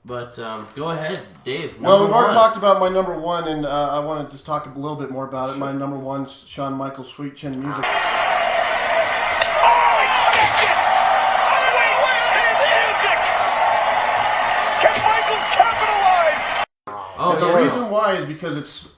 But go ahead, Dave. Well, we've number already one. talked about my number 1, and I want to just talk a little bit more about it. My number 1's Shawn Michaels' Sweet Chin Music. And the reason why is because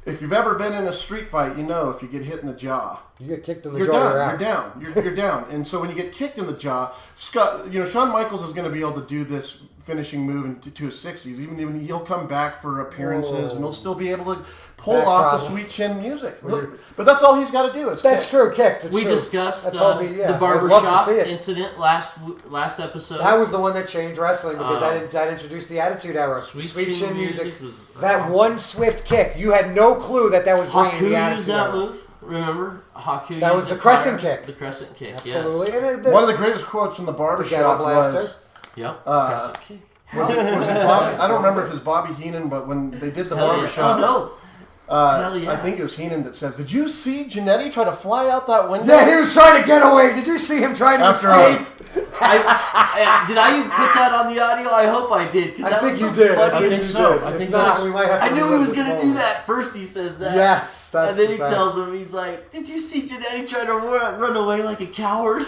if you've ever been in a street fight, if you get hit in the jaw, You get kicked in the you're jaw, done. You're down. You're down. And so when you get kicked in the jaw, Shawn Michaels is going to be able to do this finishing move into his 60s. Even he'll come back for appearances, and he'll still be able to pull Back off the problem. Sweet Chin Music. But that's all he's got to do. Is That's kick. true, kick. That's We true. discussed That's all the I'd love to barbershop see it. incident last episode. That was the one that changed wrestling because that introduced the Attitude Era. Sweet Chin Music was that awesome. one swift kick. You had no clue that was bringing Haku the used Attitude that Era. move. Remember? Haku That used was the it crescent prior. kick. The crescent kick, Absolutely. yes. And One of the greatest quotes from the barbershop Ghetto Blaster. was, Yep, crescent kick. was it Bobby? I don't remember if it was Bobby Heenan, but when they did the Hell yeah. barbershop, Oh, no. Hell yeah. I think it was Heenan that says, "Did you see Jannetty try to fly out that window?" Yeah, he was trying to get away. Did you see him trying to After escape? Did I even put that on the audio? I hope I did. 'Cause I that think was you the did. funniest- I think so. I If think not, so. we might have to I knew he relive was this going to do moment. that. First he says that. Yes, that's and then the he best. tells him, he's like, "Did you see Jannetty try to run away like a coward?"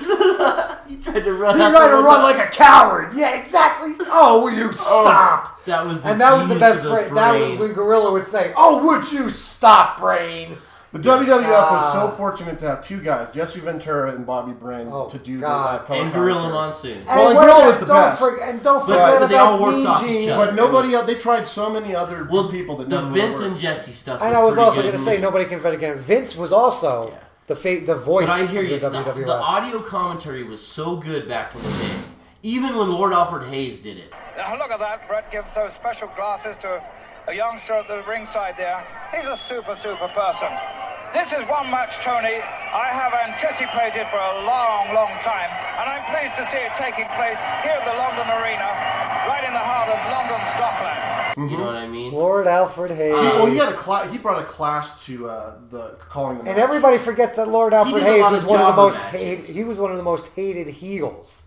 He tried to run He out tried the to window. run like a coward. Yeah, exactly. Oh, will you stop? That was the And that was the genius best of the phrase. That was brain. when Gorilla would say, "Oh, would you stop, Brain?" The WWF was so fortunate to have 2 guys, Jesse Ventura and Bobby Brain, Oh, to do God. that. And Gorilla Monsoon. Well, and what Gorilla about- was the best. Don't forget But they all about worked Mean off each Gene. other. But nobody else, they tried so many other Well, people that the never Vince worked. and Jesse stuff. And I was pretty also good going to say movie. nobody can fight again. Vince was also the voice But I hear of you. the The WWF. audio commentary was so good back in the day. Even when Lord Alfred Hayes did it. Now look at that. Brett gives those special glasses to a youngster at the ringside there. He's a super person. This is one match, Tony, I have anticipated for a long, long time. And I'm pleased to see it taking place here at the London Arena, right in the heart of London's Dockland. You know what I mean? Lord Alfred Hayes. Well, he brought a class to the calling the match. And everybody forgets that Lord Alfred did a Hayes lot was of one of the jobber most matches. hated. He was one of the most hated heels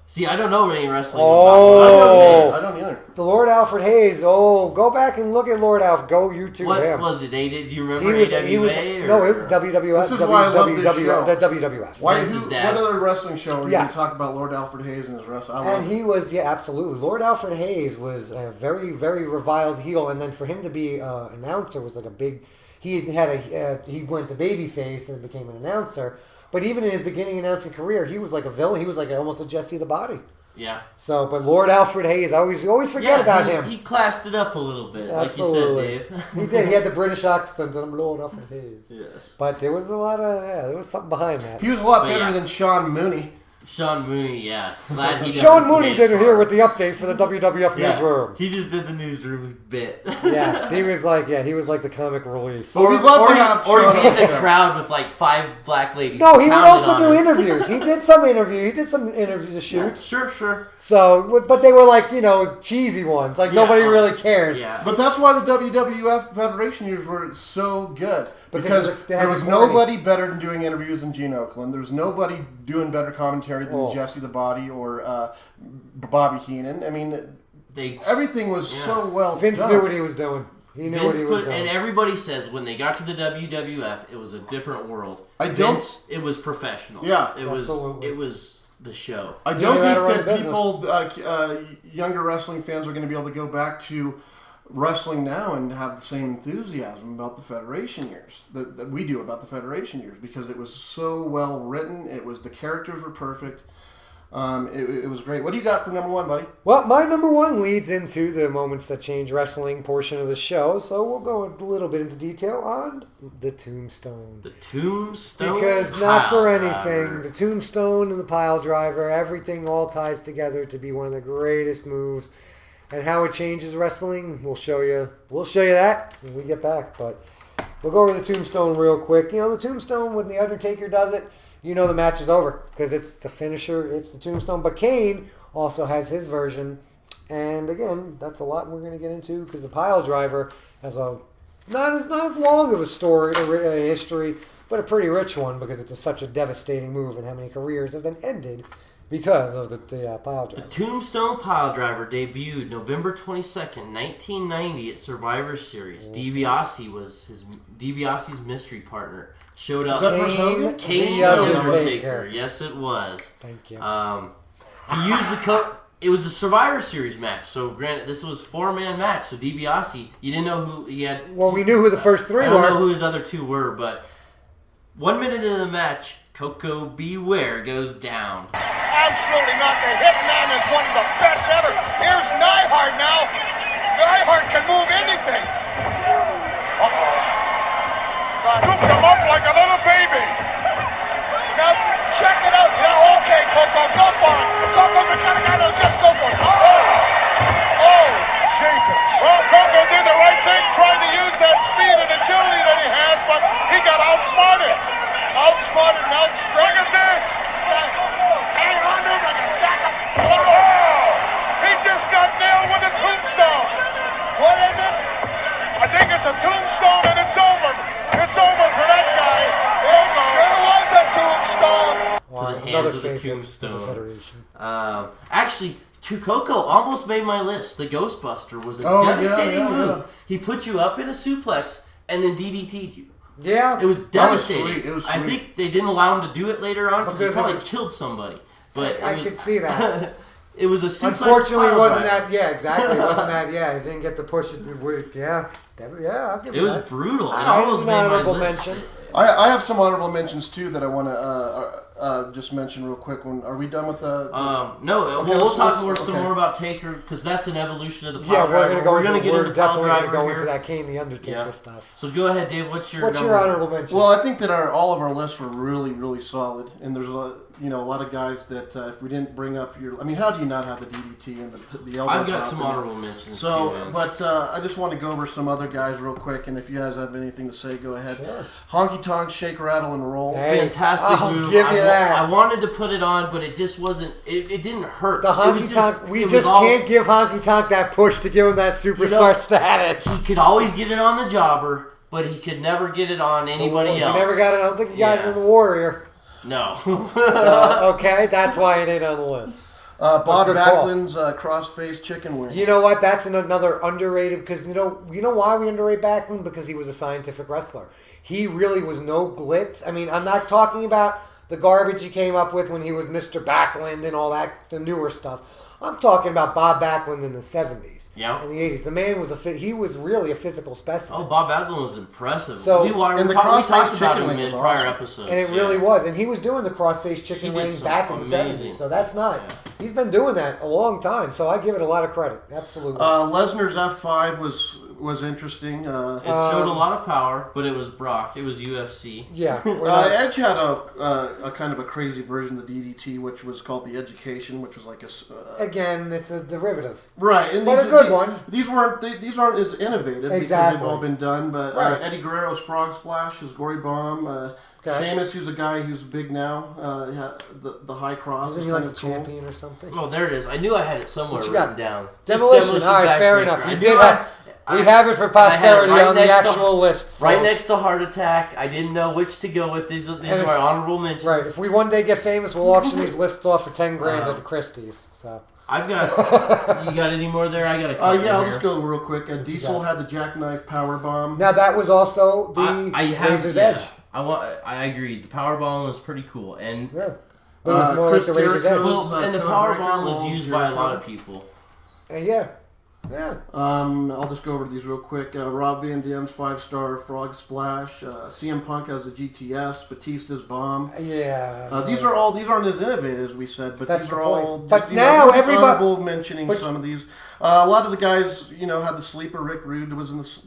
See, I don't know any wrestling. Oh. I don't either. The Lord Alfred Hayes. Oh, go back and look at Lord Alf. Go YouTube What him. was it? Did you remember AWA? No, it was WWF. This is why I love this show. The WWF. Why? Vince's What dad's. other wrestling show were you Yes. talk about Lord Alfred Hayes and his wrestling? I love And it. he was, yeah, absolutely. Lord Alfred Hayes was a very, very reviled heel, and then for him to be an announcer was like a big. He went to babyface and became an announcer. But even in his beginning announcing career, he was like a villain. He was like almost a Jesse the Body. Yeah. So, but Lord Alfred Hayes, I always forget about him. He classed it up a little bit, Absolutely. like you said, Dave. He did. He had the British accent, and I'm Lord Alfred Hayes. Yes. But there was a lot of, there was something behind that. He was a lot But better yeah. than Sean Mooney. Sean Mooney, yes. Glad he Sean never Mooney made did it it here far. with the update for the WWF Yeah. newsroom. He just did the newsroom bit. Yes, he was like the comic relief. But we'd love to have or Sean he'd be on in the show. crowd with like 5 black ladies. No, he would pounding also on do him. interviews. He did some interview shoots. Sure. So, but they were like, cheesy ones. Like, Yeah, nobody really cared. Yeah. But that's why the WWF Federation years were so good. Because they had there was the quality. nobody better than doing interviews than Gene Oakland. There was nobody doing better commentary than Jesse the Body or Bobby Heenan. I mean, everything was so well Vince done. knew what he was doing. He knew what he was doing. And everybody says when they got to the WWF, it was a different world. Vince, it was professional. Yeah. It was the show. I don't knew how to run think the that people, younger wrestling fans, are going to be able to go back to wrestling now and have the same enthusiasm about the Federation years that we do about the Federation years, because it was so well written. The characters were perfect. It was great. What do you got for number one, buddy? Well, my number one leads into the Moments That Change Wrestling portion of the show, so we'll go a little bit into detail on the Tombstone. The Tombstone. Because not for Pile anything, Driver. the Tombstone and the Pile Driver, everything all ties together to be one of the greatest moves. And how it changes wrestling, we'll show you. We'll show you that when we get back. But we'll go over the Tombstone real quick. The Tombstone, when The Undertaker does it, the match is over. Because it's the finisher, it's the Tombstone. But Kane also has his version. And again, that's a lot we're going to get into. Because the Pile Driver has a not as long of a story, a history, but a pretty rich one. Because it's such a devastating move. And how many careers have been ended because of the Pile Driver. The Tombstone Pile Driver debuted November 22nd, 1990 at Survivor Series. DiBiase's mystery partner showed up. Was that Bruce Hogan? Kane The the Undertaker. Undertaker. Yes, it was. Thank you. He used the It was a Survivor Series match. So granted, this was 4-man match. So DiBiase, you didn't know who he had. Well, we knew who the first three I don't know were. who his other 2 were, but 1 minute into the match, Coco Beware goes down. Absolutely not. The Hitman is one of the best ever. Here's Neidhart now. Neidhart can move anything. Scooped him up like a little baby. Now, check it out. Okay, Coco, go for it. Coco's the kind of guy that'll just go for it. Oh, jeepers. Well, Coco did the right thing, trying to use that speed and agility that he has, but he got outsmarted. Outsmarted and outstrung. Look at this. Hang on to him like a sack of... Oh, he just got nailed with a tombstone. What is it? I think it's a tombstone and it's over. It's over for that guy. It sure was a tombstone. To the Another hands of the favorite of tombstone. the Federation. Actually, Tukoko almost made my list. The Ghostbuster was a Oh, yeah, devastating yeah, move. yeah. He put you up in a suplex and then DDT'd you. Yeah. It was That was devastating. sweet. It was I sweet. think they didn't allow him to do it later on because he Because it probably was- killed somebody. But I it was, could see that. It was a suplex. Unfortunately, it pile wasn't driver. that. Yeah, exactly. It wasn't that. Yeah, he didn't get the push. Yeah, I'll give It you was that. brutal. It Alright, almost it's made an my honorable list. mention. I have some honorable mentions too that I want to just mention real quick. Are we done with the? No, Okay, we'll let's- talk let's- some okay. more about Taker because that's an evolution of the Yeah, pile we're driver. gonna go. We're gonna get we're into pile definitely gonna driver go here. into that Kane the Undertaker Yeah. stuff. So go ahead, Dave. What's your What's your number? honorable mention? Well, I think that all of our lists were really, really solid, and there's a lot of guys that if we didn't bring up how do you not have the DDT and the elbow? I've got drop some and- honorable mentions So, too. Man. but I just want to go over some other guys real quick, and if you guys have anything to say, go ahead. Sure. Honky Tonk, Shake, Rattle, and Roll. Hey, Fantastic I'll move. give you that. I wanted to put it on, but it just wasn't. It didn't hurt. The It was Honky Tonk, we it was just all- can't give Honky Tonk that push to give him that superstar status. He could always get it on the jobber, but he could never get it on anybody He else. never got it. I don't think he got it Yeah. in the Warrior. No. So, okay, that's why it ain't on the list. Bob Good call. Backlund's cross-face chicken wing. You know what? That's another underrated because you know why we underrate Backlund, because he was a scientific wrestler. He really was no glitz. I mean, I'm not talking about the garbage he came up with when he was Mr. Backlund and all that, the newer stuff. I'm talking about Bob Backlund in the 70s. Yeah. In the 80s. The man was he was really a physical specimen. Oh, Bob Backlund was impressive. So- we and the talked cross-face about chicken him wing in was prior awesome. episodes. And it really was. And he was doing the crossface chicken He did wing some back in the amazing- 70s. So that's not. Yeah. He's been doing that a long time. So I give it a lot of credit. Absolutely. Lesnar's F5 was interesting. It showed a lot of power, but it was Brock. It was UFC. yeah. we're not- Edge had a kind of a crazy version of the DDT, which was called the Education, which was like a Again, it's a derivative. right, and But these, a good one. These aren't as innovative because Exactly. they've all been done. But Right. Eddie Guerrero's Frog Splash, his Gory Bomb. Okay. Sheamus, who's a guy who's big now. The High Cross Isn't is he kind like of the cool. champion or something? Oh, there it is. I knew I had it somewhere What you written got? down. Just Demolition. All right, fair Backbreaker. enough. I You knew did I- have. We have it for posterity right on the next to- actual list. Right folks. next to Heart Attack. I didn't know which to go with. These are if- my honorable mentions. Right. If we one day get famous, we'll auction these lists off for $10,000 at the Christie's. So I've got. You got any more there? I got a couple Yeah, I'll here. just go real quick. Diesel got? had the Jackknife Power Bomb. now that was also the I have, Razor's yeah. Edge. I agree. The power bomb was pretty cool, and Yeah. But it was more like Chris the Razor's Jericho. Edge. well, and the Code power Breaker, bomb was Walls, used by a lot Jericho. of people. Yeah. Yeah. I'll just go over these real quick. Rob Van Dam's 5-star Frog Splash. CM Punk has the GTS. Batista's Bomb. Yeah. These aren't as innovative as we said, but That's these the are point. all. But Just, now we're just everybody- honorable mentioning but- some of these. A lot of the guys, had the sleeper. Rick Rude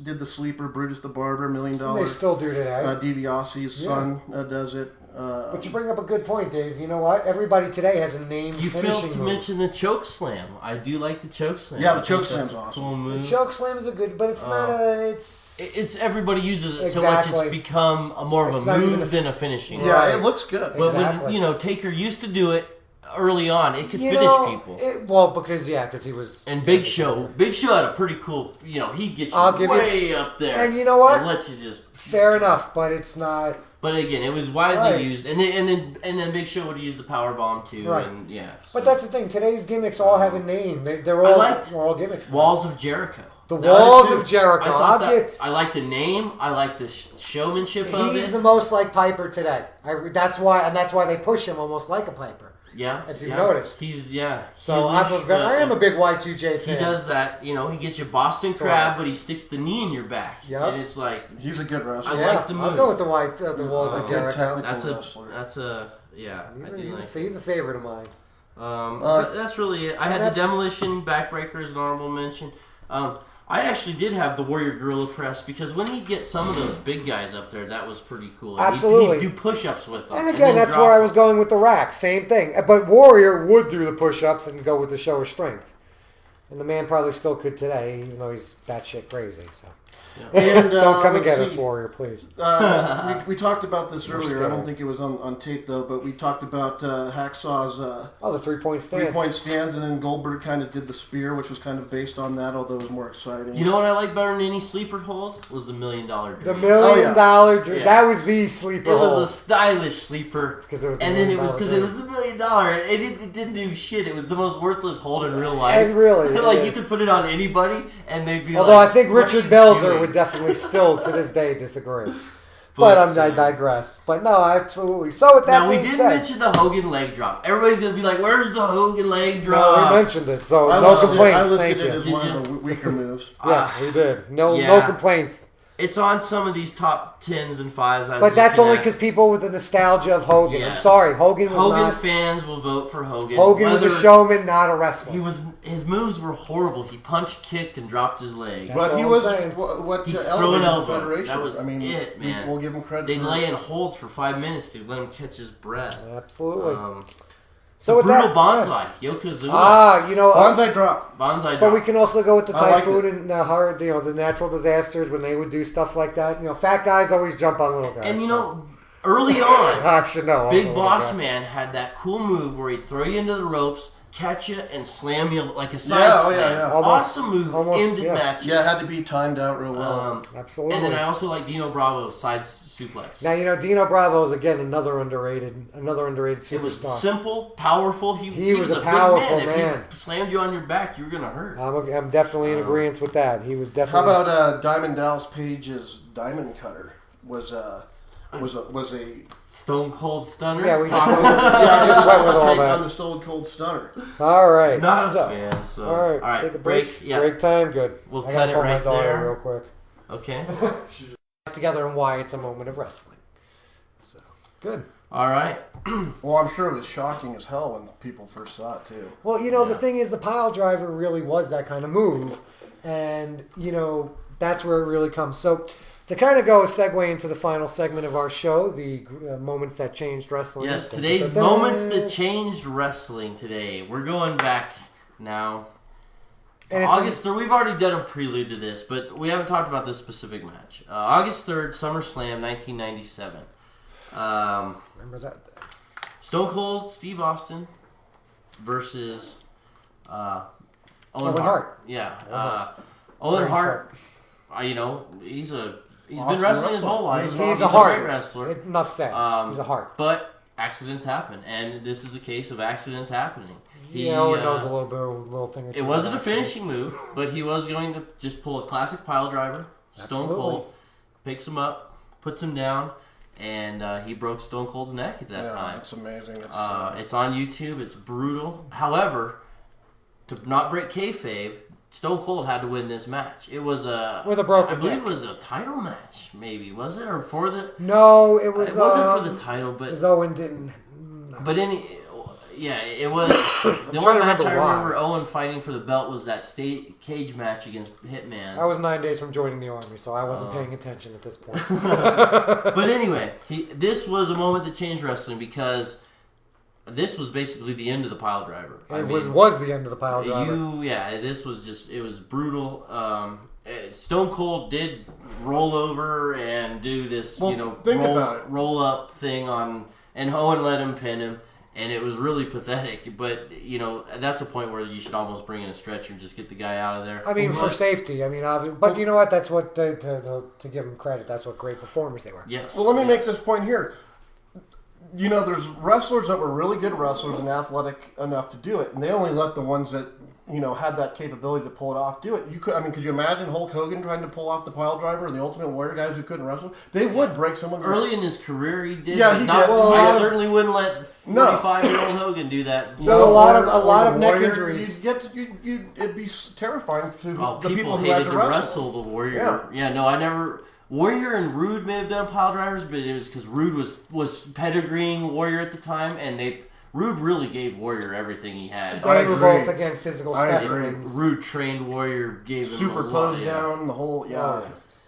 did the sleeper. Brutus the Barber, $1 Million. They still do today. DiBiase's Yeah. son does it. But you bring up a good point, Dave. You know what? Everybody today has a named You finishing failed to move. mention the choke slam. I do like the choke slam. Yeah, the I think choke that's slam's a awesome. Cool The move. choke slam is a good, but it's not a. It's. It's everybody uses it so much Exactly. it's become more of It's a not even move a- than a finishing. Yeah, Right. it looks good. But Exactly. when Taker used to do it early on, it could You finish know, people. because he was. And Big Show had a pretty cool. He'd get you I'll give way up there. And you know what? And lets you just. Fair enough, but it's not. But again, it was widely Right. used, and then Big Show would use the power bomb too. Right. And yeah. But so. that's the thing. Today's gimmicks all have a name. They're all. They're all gimmicks. Walls of Jericho. The That Walls too. of Jericho. I thought I'll that- give- I like the name. I like the showmanship of He's it. the most like Piper today. That's why they push him almost like a Piper. Yeah. if you've yeah. noticed. He's So I am a big Y2J fan. He does that. He gets you Boston So- Crab, but he sticks the knee in your back. Yep. And it's like He's a good wrestler. I Yeah, like the I'll move. go with the Walls of good Jericho. technical- that's a yeah. I do like. He's a favorite of mine. But that's really it. I had the that's- Demolition Backbreaker as an honorable mention. I actually did have the Warrior Gorilla Press because when he get some of those big guys up there, that was pretty cool. And Absolutely. He'd do push-ups with them. And again, then that's drop where I them. was going with the rack. Same thing. But Warrior would do the push-ups and go with the show of strength. And the man probably still could today, even though he's batshit crazy. So And, don't come and let's get us, see. Warrior, please. We talked about this We're earlier. I still- don't think it was on tape though, but we talked about Hacksaw's Oh, the 3-point stance. 3-point stands, and then Goldberg kind of did the spear, which was kind of based on that, although it was more exciting. You know what I like better than any sleeper hold was the $1 Million Dream. The $1 million dream. Yeah. That was the sleeper It was hole. a stylish sleeper, Because it was the and then $1 it was million because it was the $1 million. It didn't do shit. It was the most worthless hold in real life. And really, it like is. you could put it on anybody, and they'd be Although like, I think "What are Richard you Belzer doing?" would definitely still to this day disagree. But I digress. But no, absolutely. So with that Now we being didn't said, mention the Hogan leg drop. Everybody's gonna be like, "Where's the Hogan leg no, drop?" we mentioned it. So I no listed complaints. I listed Thank it you. as Did one you? of the weaker moves. Yes, we did. No Yeah. complaints. It's on some of these top 10s and 5s. I was But that's looking only at. because people with the nostalgia of Hogan. I'm Yes. sorry, Hogan was Hogan not. fans will vote for Hogan. Hogan was a Whether- showman, not a wrestler. His moves were horrible. He punched, kicked, and dropped his leg. That's But all he I'm was saying. what He'd throw an elevated the elbow. Federation. That was I mean, it, man. We'll give him credit. They'd for lay in holds for 5 minutes to let him catch his breath. Absolutely. So so with brutal that, Banzai, Yokozuna, Bonsai drop. Banzai. But we drop. can also go with the I liked typhoon it. and the natural disasters when they would do stuff like that. Fat guys always jump on little guys. And so. early on, I should know. Big also, Boss little guy. Man had that cool move where he'd throw you into the ropes, catch you and slam you like a side Yeah, oh, slam. yeah, yeah. Awesome move, Almost, ended yeah. matches. Yeah, it had to be timed out real well. Absolutely. And then I also like Dino Bravo's side suplex. Now, Dino Bravo is, again, another underrated superstar. It was simple, powerful. He was a good powerful man. man. If he slammed you on your back, you were gonna hurt. I'm definitely in agreement with that. He was How definitely... about Diamond Dallas Page's Diamond Cutter was a Stone Cold Stunner. Yeah, we just went with all take that. on the Stone Cold Stunner. All right. Not so, a fan. So. all right, take a break. Yeah. Break time. Good. We'll I cut gotta it call right my daughter there. real quick. Okay. Together and why it's a moment of wrestling. So good. All right. Well, I'm sure it was shocking as hell when people first saw it too. Well, the thing is, the pile driver really was that kind of move, and that's where it really comes. So, to kind of segue into the final segment of our show, the moments that changed wrestling. Yes, today's moments that changed wrestling today. We're going back now. And it's August 3rd, we've already done a prelude to this, but we haven't talked about this specific match. August 3rd, SummerSlam 1997. Remember that? Stone Cold Steve Austin versus Owen Hart. Yeah. Owen Hart, he's been Awesome wrestling his wrestler. whole life. He's a great Hart wrestler. Enough said. He's a Hart. But accidents happen, and this is a case of accidents happening. Owen knows a little thing or two. It wasn't a about finishing move, but he was going to just pull a classic pile driver. Stone Absolutely. Cold picks him up, puts him down, and he broke Stone Cold's neck at that time. It's amazing. It's on YouTube. It's brutal. However, to not break kayfabe, Stone Cold had to win this match. It was with a broken I believe neck. it was a title match, maybe, was it? Or for the... No, it was... It wasn't for the title, but... Because Owen didn't... But it was... The only match I remember Owen fighting for the belt was that cage match against Hitman. I was 9 days from joining the Army, so I wasn't paying attention at this point. But anyway, this was a moment that changed wrestling because this was basically the end of the pile driver. It was the end of the pile driver. This was just, it was brutal. Stone Cold did roll over and do this, roll up thing and Owen let him pin him. And it was really pathetic, but, that's a point where you should almost bring in a stretcher and just get the guy out of there. I mean, for safety. I mean, obviously. But you know what? That's what, to give them credit, that's what great performers they were. Yes. Well, let me make this point here. There's wrestlers that were really good wrestlers and athletic enough to do it, and they only let the ones that, had that capability to pull it off do it. Could you imagine Hulk Hogan trying to pull off the pile driver, the Ultimate Warrior guys who couldn't wrestle? They would break someone. Early in his career, he did. Yeah, but he not, did. I certainly wouldn't let 45-year-old Hogan do that. Well, a lot of neck Warrior, injuries. It'd be terrifying to the People people who hated had to wrestle. the Warrior. Yeah, no, I never... Warrior and Rude may have done pile drivers, but it was because Rude was pedigreeing Warrior at the time, and Rude really gave Warrior everything he had. They were both, again, physical specimens. Rude trained Warrior gave him superposed down the whole,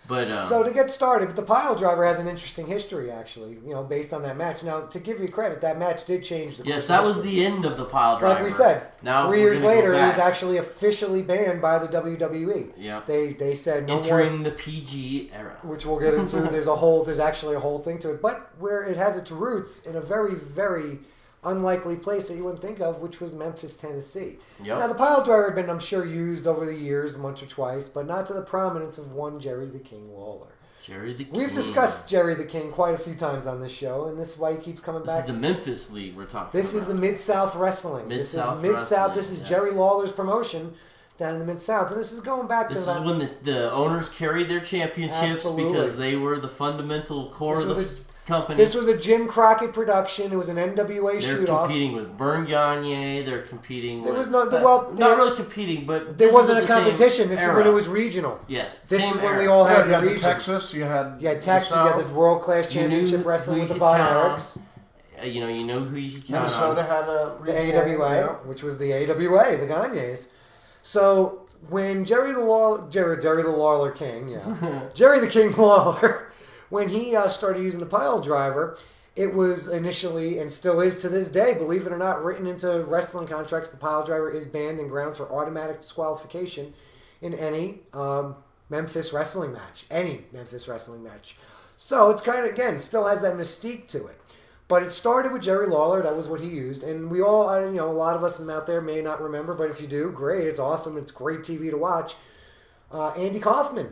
But so to get started, the pile driver has an interesting history, actually, based on that match. Now, to give you credit, that match did change the course. Yes, that was the end of the pile driver. Like we said, now 3 years later, it was actually officially banned by the WWE. Yeah, they said no entering more, the PG era, which we'll get into. There's actually a whole thing to it, but where it has its roots in a very, very unlikely place that you wouldn't think of, which was Memphis, Tennessee. Yep. Now, the pile driver had been, I'm sure, used over the years once or twice, but not to the prominence of one Jerry the King Lawler. Jerry the King. We've discussed Jerry the King quite a few times on this show, and this is why he keeps coming back. This is the Memphis League we're talking about. This is the Mid-South Wrestling. Mid-South Mid-South. This is yes. Jerry Lawler's promotion down in the Mid-South, and this is going back to This is when the owners carried their championships Absolutely. because they were the fundamental core of the company. This was a Jim Crockett production. It was an NWA They're shoot-off. competing with Vern Gagne. They're competing There with... was not really competing, but... There wasn't a competition. This is when it was regional. Yes, This same is when era. we all had you had regions. Texas, you had Texas, you had the World-Class Championship Wrestling with the Von Erichs. You know who you can count Minnesota on. had a The AWA, which was the AWA, the Gagnes. So when Jerry the Lawler King, Jerry the King Lawler, when he started using the pile driver, it was initially, and still is to this day, believe it or not, written into wrestling contracts. The pile driver is banned and grounds for automatic disqualification in any Memphis wrestling match. Any Memphis wrestling match. So it's kind of, again, still has that mystique to it. But it started with Jerry Lawler. That was what he used. And we all, a lot of us out there may not remember, but if you do, great. It's awesome. It's great TV to watch. Andy Kaufman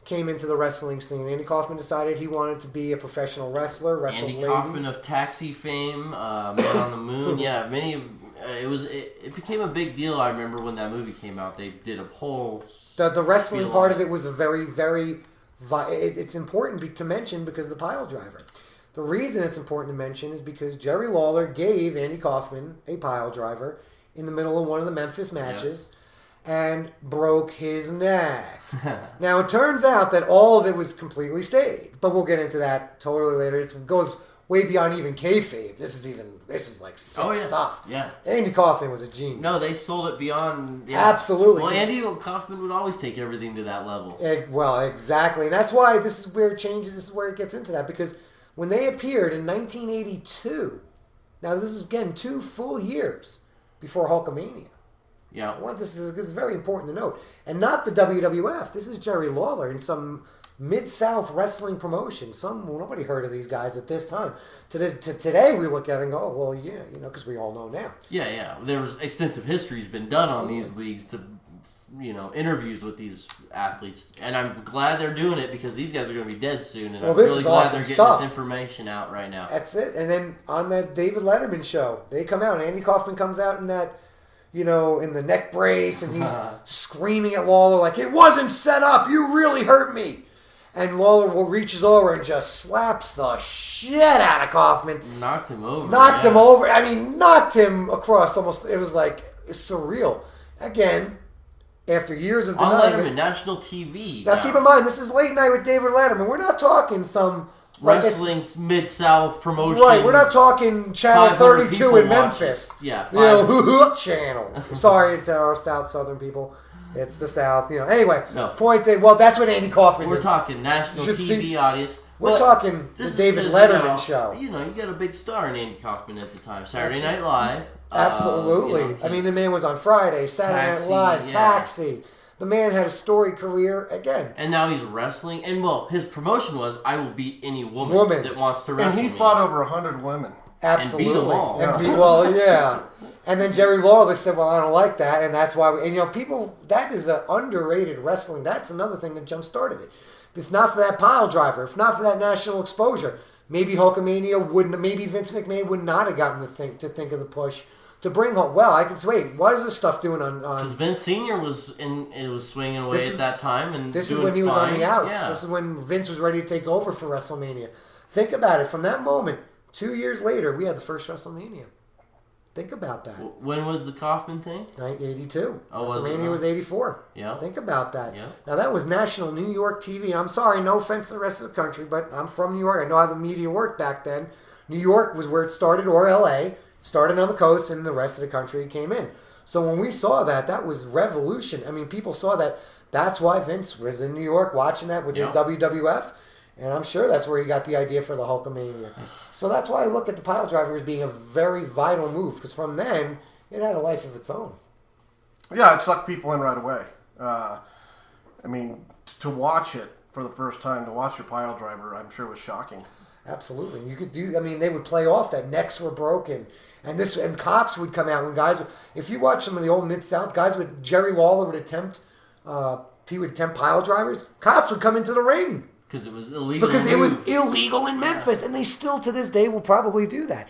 came into the wrestling scene. Andy Kaufman decided he wanted to be a professional wrestler, wrestle Andy ladies. Kaufman of Taxi fame, Man on the Moon. Yeah, many of it became a big deal. I remember when that movie came out. They did a whole the wrestling part of it was a very, very. It's important to mention because of the pile driver. The reason it's important to mention is because Jerry Lawler gave Andy Kaufman a pile driver in the middle of one of the Memphis matches. And broke his neck. Now, it turns out that all of it was completely staged, but we'll get into that totally later. It goes way beyond even kayfabe. This is like sick stuff. Yeah. Andy Kaufman was a genius. No, they sold it beyond. Yeah. Absolutely. Well, Andy Kaufman would always take everything to that level. Well, exactly. And that's why this is where it changes. This is where it gets into that. Because when they appeared in 1982, now this is, again, 2 full years before Hulkamania. Yeah. This is very important to note. And not the WWF. This is Jerry Lawler in some Mid-South wrestling promotion. Nobody heard of these guys at this time. Today we look at it and go, oh, well, yeah, because we all know now. Yeah. There's extensive history's been done on these leagues to, interviews with these athletes. And I'm glad they're doing it because these guys are going to be dead soon. And I'm really glad they're getting this information out right now. That's it. And then on that David Letterman show, they come out. Andy Kaufman comes out in that, in the neck brace, and he's screaming at Lawler like, it wasn't set up. You really hurt me. And Lawler reaches over and just slaps the shit out of Kaufman. Knocked him over. Knocked him across almost. It was like surreal. Again, after years of denying on Letterman, national TV. Now keep in mind, this is Late Night with David Letterman. We're not talking some wrestling Mid-South promotion. Right, we're not talking Channel 32 in Memphis. Yeah, channel. Sorry to our Southern people. It's the South. Anyway, point that, that's what Andy Kaufman did. We're talking national TV audience. We're talking the David Letterman show. You got a big star in Andy Kaufman at the time. Saturday Night Live. Absolutely. The man was on Friday, Saturday Night Live, Taxi. The man had a storied career again. And now he's wrestling. And, his promotion was, I will beat any woman that wants to wrestle And he fought over 100 women. Absolutely. And beat them all. And then Jerry Lawler said, well, I don't like that. And that's why, people, that is an underrated wrestling. That's another thing that jump-started it. If not for that pile driver, if not for that national exposure, maybe Hulkamania wouldn't, maybe Vince McMahon would not have gotten to think of the push to bring home. Well, I can say, wait, what is this stuff doing on? Because Vince Senior was swinging away at that time, and this is when he was on the outs. Yeah. This is when Vince was ready to take over for WrestleMania. Think about it. From that moment, 2 years later, we had the first WrestleMania. Think about that. When was the Kaufman thing? 1982. Oh, WrestleMania was 84. Yeah. Think about that. Yeah. Now, that was national New York TV. I'm sorry, no offense to the rest of the country, but I'm from New York. I know how the media worked back then. New York was where it started, or L.A. Started on the coast, and the rest of the country came in. So when we saw that was revolution. People saw that. That's why Vince was in New York watching that with his WWF. And I'm sure that's where he got the idea for the Hulkamania. So that's why I look at the pile driver as being a very vital move, because from then, it had a life of its own. Yeah, it sucked people in right away. To watch it for the first time, to watch your pile driver, I'm sure was shocking. Absolutely. You could do, they would play off that necks were broken. And cops would come out when guys, if you watch some of the old Mid-South, Jerry Lawler would attempt pile drivers. Cops would come into the ring. Because it was illegal. Because it was illegal in Memphis, and they still to this day will probably do that.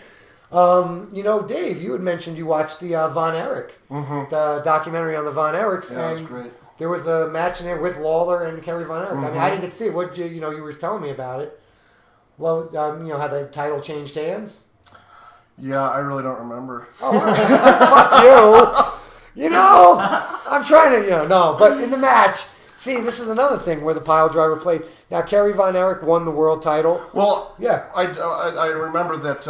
Dave, you had mentioned you watched the Von Erich, the documentary on the Von Erichs. Yeah, that's great. There was a match in there with Lawler and Kerry Von Erich. I didn't get to see it. What you were telling me about it. What was how the title changed hands? Yeah, I really don't remember. Oh, fuck you! I'm trying to no, but in the match. See, this is another thing where the pile driver played. Now, Kerry Von Erich won the world title. Well, yeah, I remember that.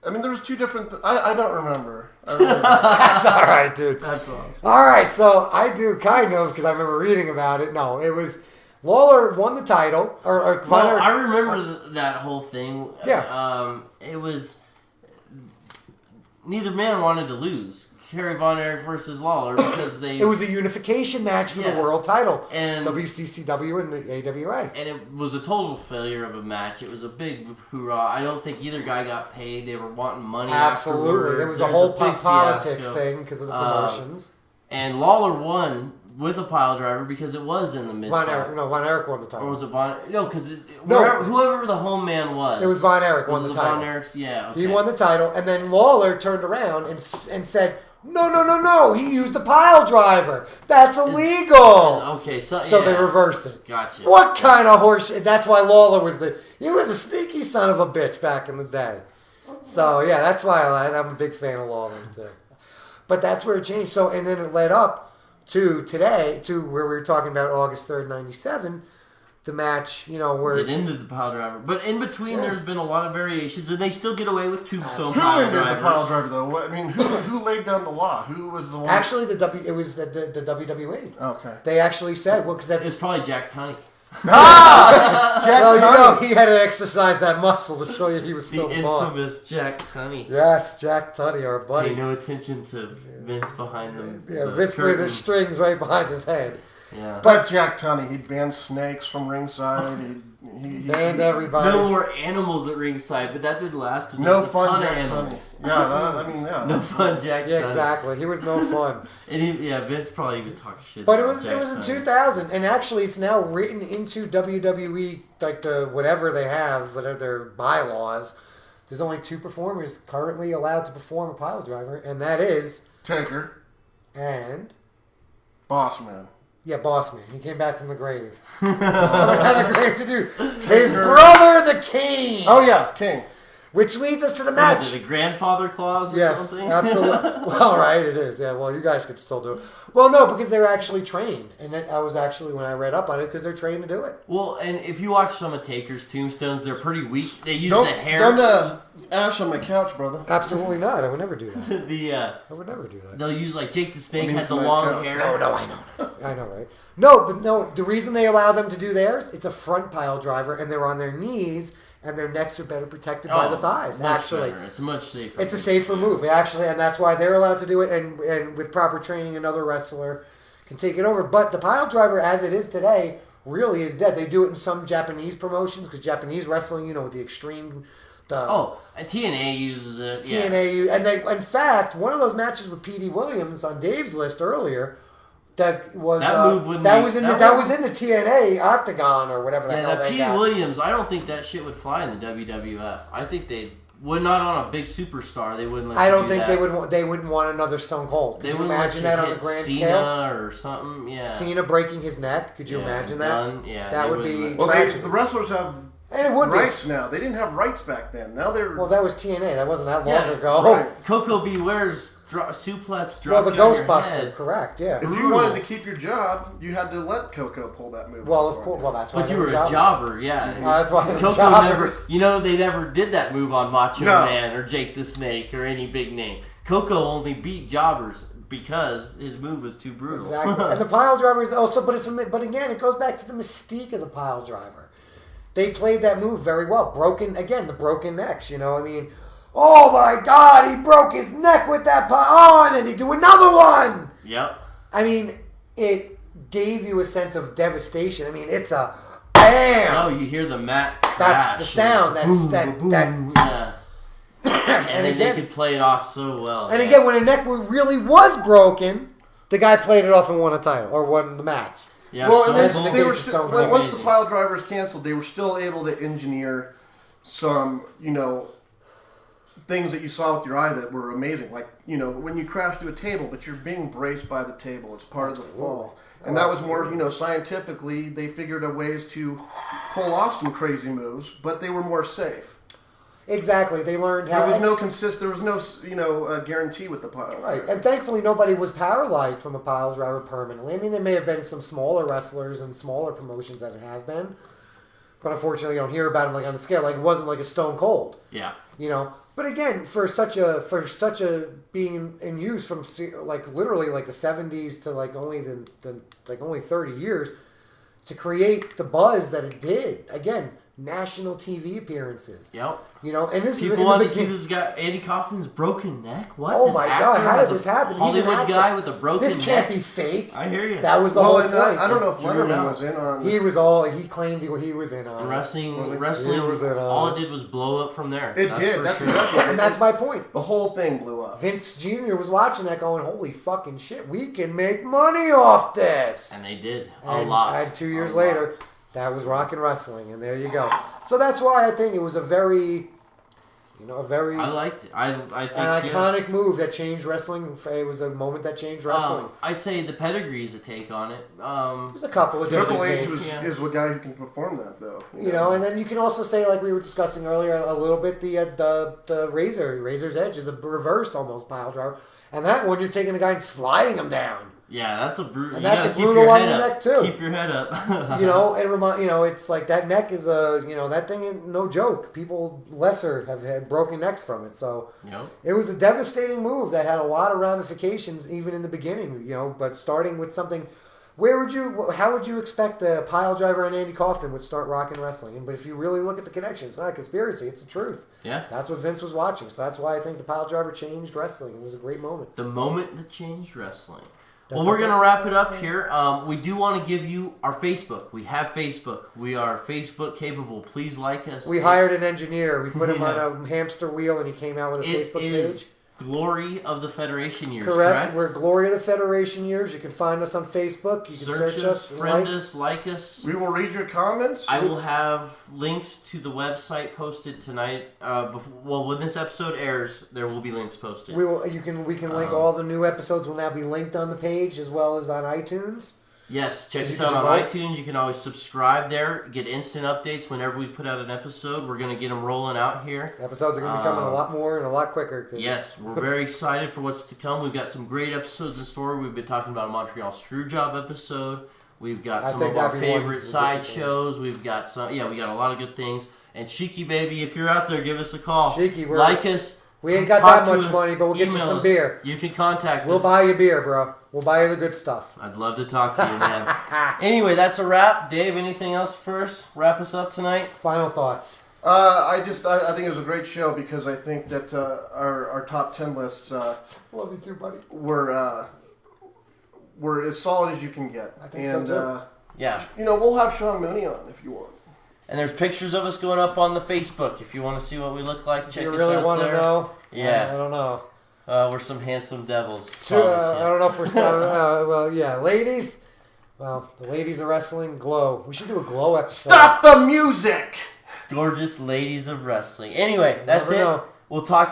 There was two different. I don't remember. That's all right, dude. That's all. All right, so I do kind of because I remember reading about it. No, it was Lawler won the title, or Von Erich. I remember that whole thing. Yeah. It was neither man wanted to lose. Kerry Von Erich versus Lawler because they. It was a unification match for the world title. And WCCW and the AWA. And it was a total failure of a match. It was a big hoorah. I don't think either guy got paid. They were wanting money. Absolutely. Afterwards. There was a There's whole big politics fiasco. thing because of the promotions. And Lawler won with a pile driver because it was in the Mid-South. Von Erich won the title. Or was it Von... No, because No. whoever the home man was. It was Von Erich Was won it the title. Von Erich's? Yeah, okay. He won the title, and then Lawler turned around and said, No, he used a pile driver. That's illegal. Okay, So yeah. they reverse it. Gotcha. What kind of horseshit? That's why Lawler he was a sneaky son of a bitch back in the day. So, yeah, that's why I'm a big fan of Lawler, too. But that's where it changed. So, and then it led up to today, to where we were talking about August 3rd, 97, the match, where... It ended the pile driver. But in between, there's been a lot of variations, and they still get away with tombstone Who pile ended drivers. the pile driver, though? I mean, who laid down the law? Who was the one? Actually, it was the WWE. Okay. They actually said, because It was probably Jack Tunney. Jack well, Tunney. he had to exercise that muscle to show you he was still The the boss. infamous Jack Tunney. Yes, Jack Tunney, our buddy. Pay no attention to Vince behind them. Yeah, Vince with his strings right behind his head. Yeah. But Jack Tunney, he'd ban snakes from ringside. He Banned everybody. No more animals at ringside, but that didn't last. 'cause No there was a fun, ton of Jack animals. Tunney. Yeah. No fun, Jack Yeah, Tunney. exactly. He was no fun. And Vince probably even talked shit. But it about was Jack in Tunney. 2000, and actually it's now written into WWE, like the whatever they have, whatever their bylaws. There's only 2 performers currently allowed to perform a pile driver, and that is Taker, and Boss Man. yeah, Boss Man. He came back from the grave. He's coming out of the grave to do his brother, the King. Oh yeah, King. Which leads us to the What match. is it, a grandfather clause or Yes, something? absolutely. Well, right, it is. Yeah, well, you guys could still do it. Well, no, because they're actually trained. And I was actually, when I read up on it, because they're trained to do it. Well, and if you watch some of Taker's tombstones, they're pretty weak. They use Don't the hair. ash on my couch, brother. Absolutely not. I would never do that. I would never do that. They'll use like Jake the Snake mean, had it's the a nice long couch. hair. No, I know. I know, right? No, the reason they allow them to do theirs, it's a front pile driver, and they're on their knees, and their necks are better protected by the thighs. Much Actually, better. It's much safer. it's a safer move. Actually, and that's why they're allowed to do it, and with proper training, another wrestler can take it over. But the pile driver, as it is today, really is dead. They do it in some Japanese promotions, because Japanese wrestling, with the extreme... and TNA uses it. Yeah. TNA, and they, in fact, one of those matches with P.D. Williams on Dave's list earlier, that was That move wouldn't that be- was in that the would- that was in the TNA Octagon or whatever the Yeah, hell that they Pete got. Williams, I don't think that shit would fly in the WWF. I think they would not on a big superstar. They wouldn't. Let I you don't do think that. they wouldn't want another Stone Cold. Could They you wouldn't let imagine you that on hit the grand Cena scale? or something. Yeah. Cena breaking his neck. Could you Yeah, imagine that? done. Yeah, that they would wouldn't be let- Well, tragic. the wrestlers have And it would be. rights now. They didn't have rights back then. Now they're Well, that was TNA. That wasn't that long Yeah, ago. right. Coco Beware's suplex drop. Well, the on your Ghostbuster, head. correct? Yeah. If you wanted to keep your job, you had to let Coco pull that move. Well, of for course. you. Well, that's why But they you were a jobbers. jobber, yeah. That's why they were Coco jobbers. never. They never did that move on Macho No. Man or Jake the Snake or any big name. Coco only beat jobbers because his move was too brutal. Exactly. And the pile driver is also, but again, it goes back to the mystique of the pile driver. They played that move very well. The broken necks, oh my God, he broke his neck with that pile. Oh, and then they do another one. Yep. I mean, it gave you a sense of devastation. It's a bam. Oh, you hear the mat crash. That's the sound. That's that. Boom, that. yeah. and then again- they could play it off so well. And again, when a neck really was broken, the guy played it off and won a title or won the match. yeah, Well, Stone and that's then Cold they were was still, Stone Cold. once the amazing. pile driver was canceled, they were still able to engineer some, things that you saw with your eye that were amazing. Like, when you crash through a table, but you're being braced by the table. It's part of the fall. And that was more, scientifically, they figured out ways to pull off some crazy moves, but they were more safe. Exactly. They learned how. There was no guarantee with the pile. Right, and thankfully nobody was paralyzed from a pile driver permanently. There may have been some smaller wrestlers and smaller promotions that have been, but unfortunately you don't hear about them like on the scale. Like it wasn't like a Stone Cold, Yeah. But again, for such a being in use from literally the 70s to only 30 years to create the buzz that it did. Again, national TV appearances. Yep. You know, and this People is in want the to see beginning. this guy, Andy Kaufman's broken neck. What? Oh This my actor God! How has did a this happen? He's an Hollywood actor. guy with a broken neck. This can't be fake. I hear you. That was the Well, whole and point. I don't know if Drew it Letterman out. was in on. He claimed he was in on And it. wrestling, He was in, all it did was blow up from there. It did. for That's sure. exactly. And that's my point. The whole thing blew up. Vince Jr. was watching that going, holy fucking shit, we can make money off this. And they did a And lot. And 2 years A later, lot. that was Rock and Wrestling, and there you go. So that's why I think it was a very I liked it. I think an iconic move that changed wrestling. It was a moment that changed wrestling. I'd say the pedigree's a take on it. There's a couple of different Triple H things. is a guy who can perform that, though. You know, and then you can also say, like we were discussing earlier, a little bit the Razor's Edge is a reverse almost pile driver, and that one you're taking a guy and sliding him down. Yeah, that's a brutal. And You that's gotta a keep brutal your on head the up. neck, too. Keep your head up. It's like that neck is that thing is no joke. People lesser have had broken necks from it. So Yep. it was a devastating move that had a lot of ramifications even in the beginning. But starting with something, how would you expect the pile driver and Andy Kaufman would start Rock and Wrestling? But if you really look at the connection, it's not a conspiracy. It's the truth. Yeah. That's what Vince was watching. So that's why I think the pile driver changed wrestling. It was a great moment. The moment that changed wrestling. Well, we're going to wrap it up here. We do want to give you our Facebook. We have Facebook. We are Facebook capable. Please like us. We hired an engineer. We put him on a hamster wheel, and he came out with a It Facebook is page. Glory of the Federation Years, Correct. We're Glory of the Federation Years. You can find us on Facebook. You can Search us, and friend us, like us. We will read your comments. I will have links to the website posted tonight. When this episode airs, there will be links posted. We can link all the new episodes. Will now be linked on the page as well as on iTunes. Yes, check You us can out do on both. iTunes. You can always subscribe there. Get instant updates whenever we put out an episode. We're going to get them rolling out here. Episodes are going to be coming a lot more and a lot quicker. Yes, we're very excited for what's to come. We've got some great episodes in store. We've been talking about a Montreal Screwjob episode. We've got some of our favorite side shows. We've got we got a lot of good things. And Sheiky Baby, if you're out there, give us a call. Sheiky, like us. We ain't got talk that to much us, money, but we'll get you email some us. beer. You can contact We'll us. buy you beer, bro. We'll buy you the good stuff. I'd love to talk to you, man. Anyway, that's a wrap. Dave, anything else first? Wrap us up tonight? Final thoughts. I think it was a great show because I think that our top 10 lists Love you too, buddy. were as solid as you can get. I think so, too. Yeah. We'll have Sean Mooney on if you want. And there's pictures of us going up on the Facebook. If you want to see what we look like, check You us really out want to there. know? Yeah. I don't know. We're some handsome devils. I don't know if we're ladies. Well, the ladies of wrestling, Glow. We should do a Glow episode. Stop the music! Gorgeous ladies of wrestling. Anyway, that's Never it. know. We'll talk to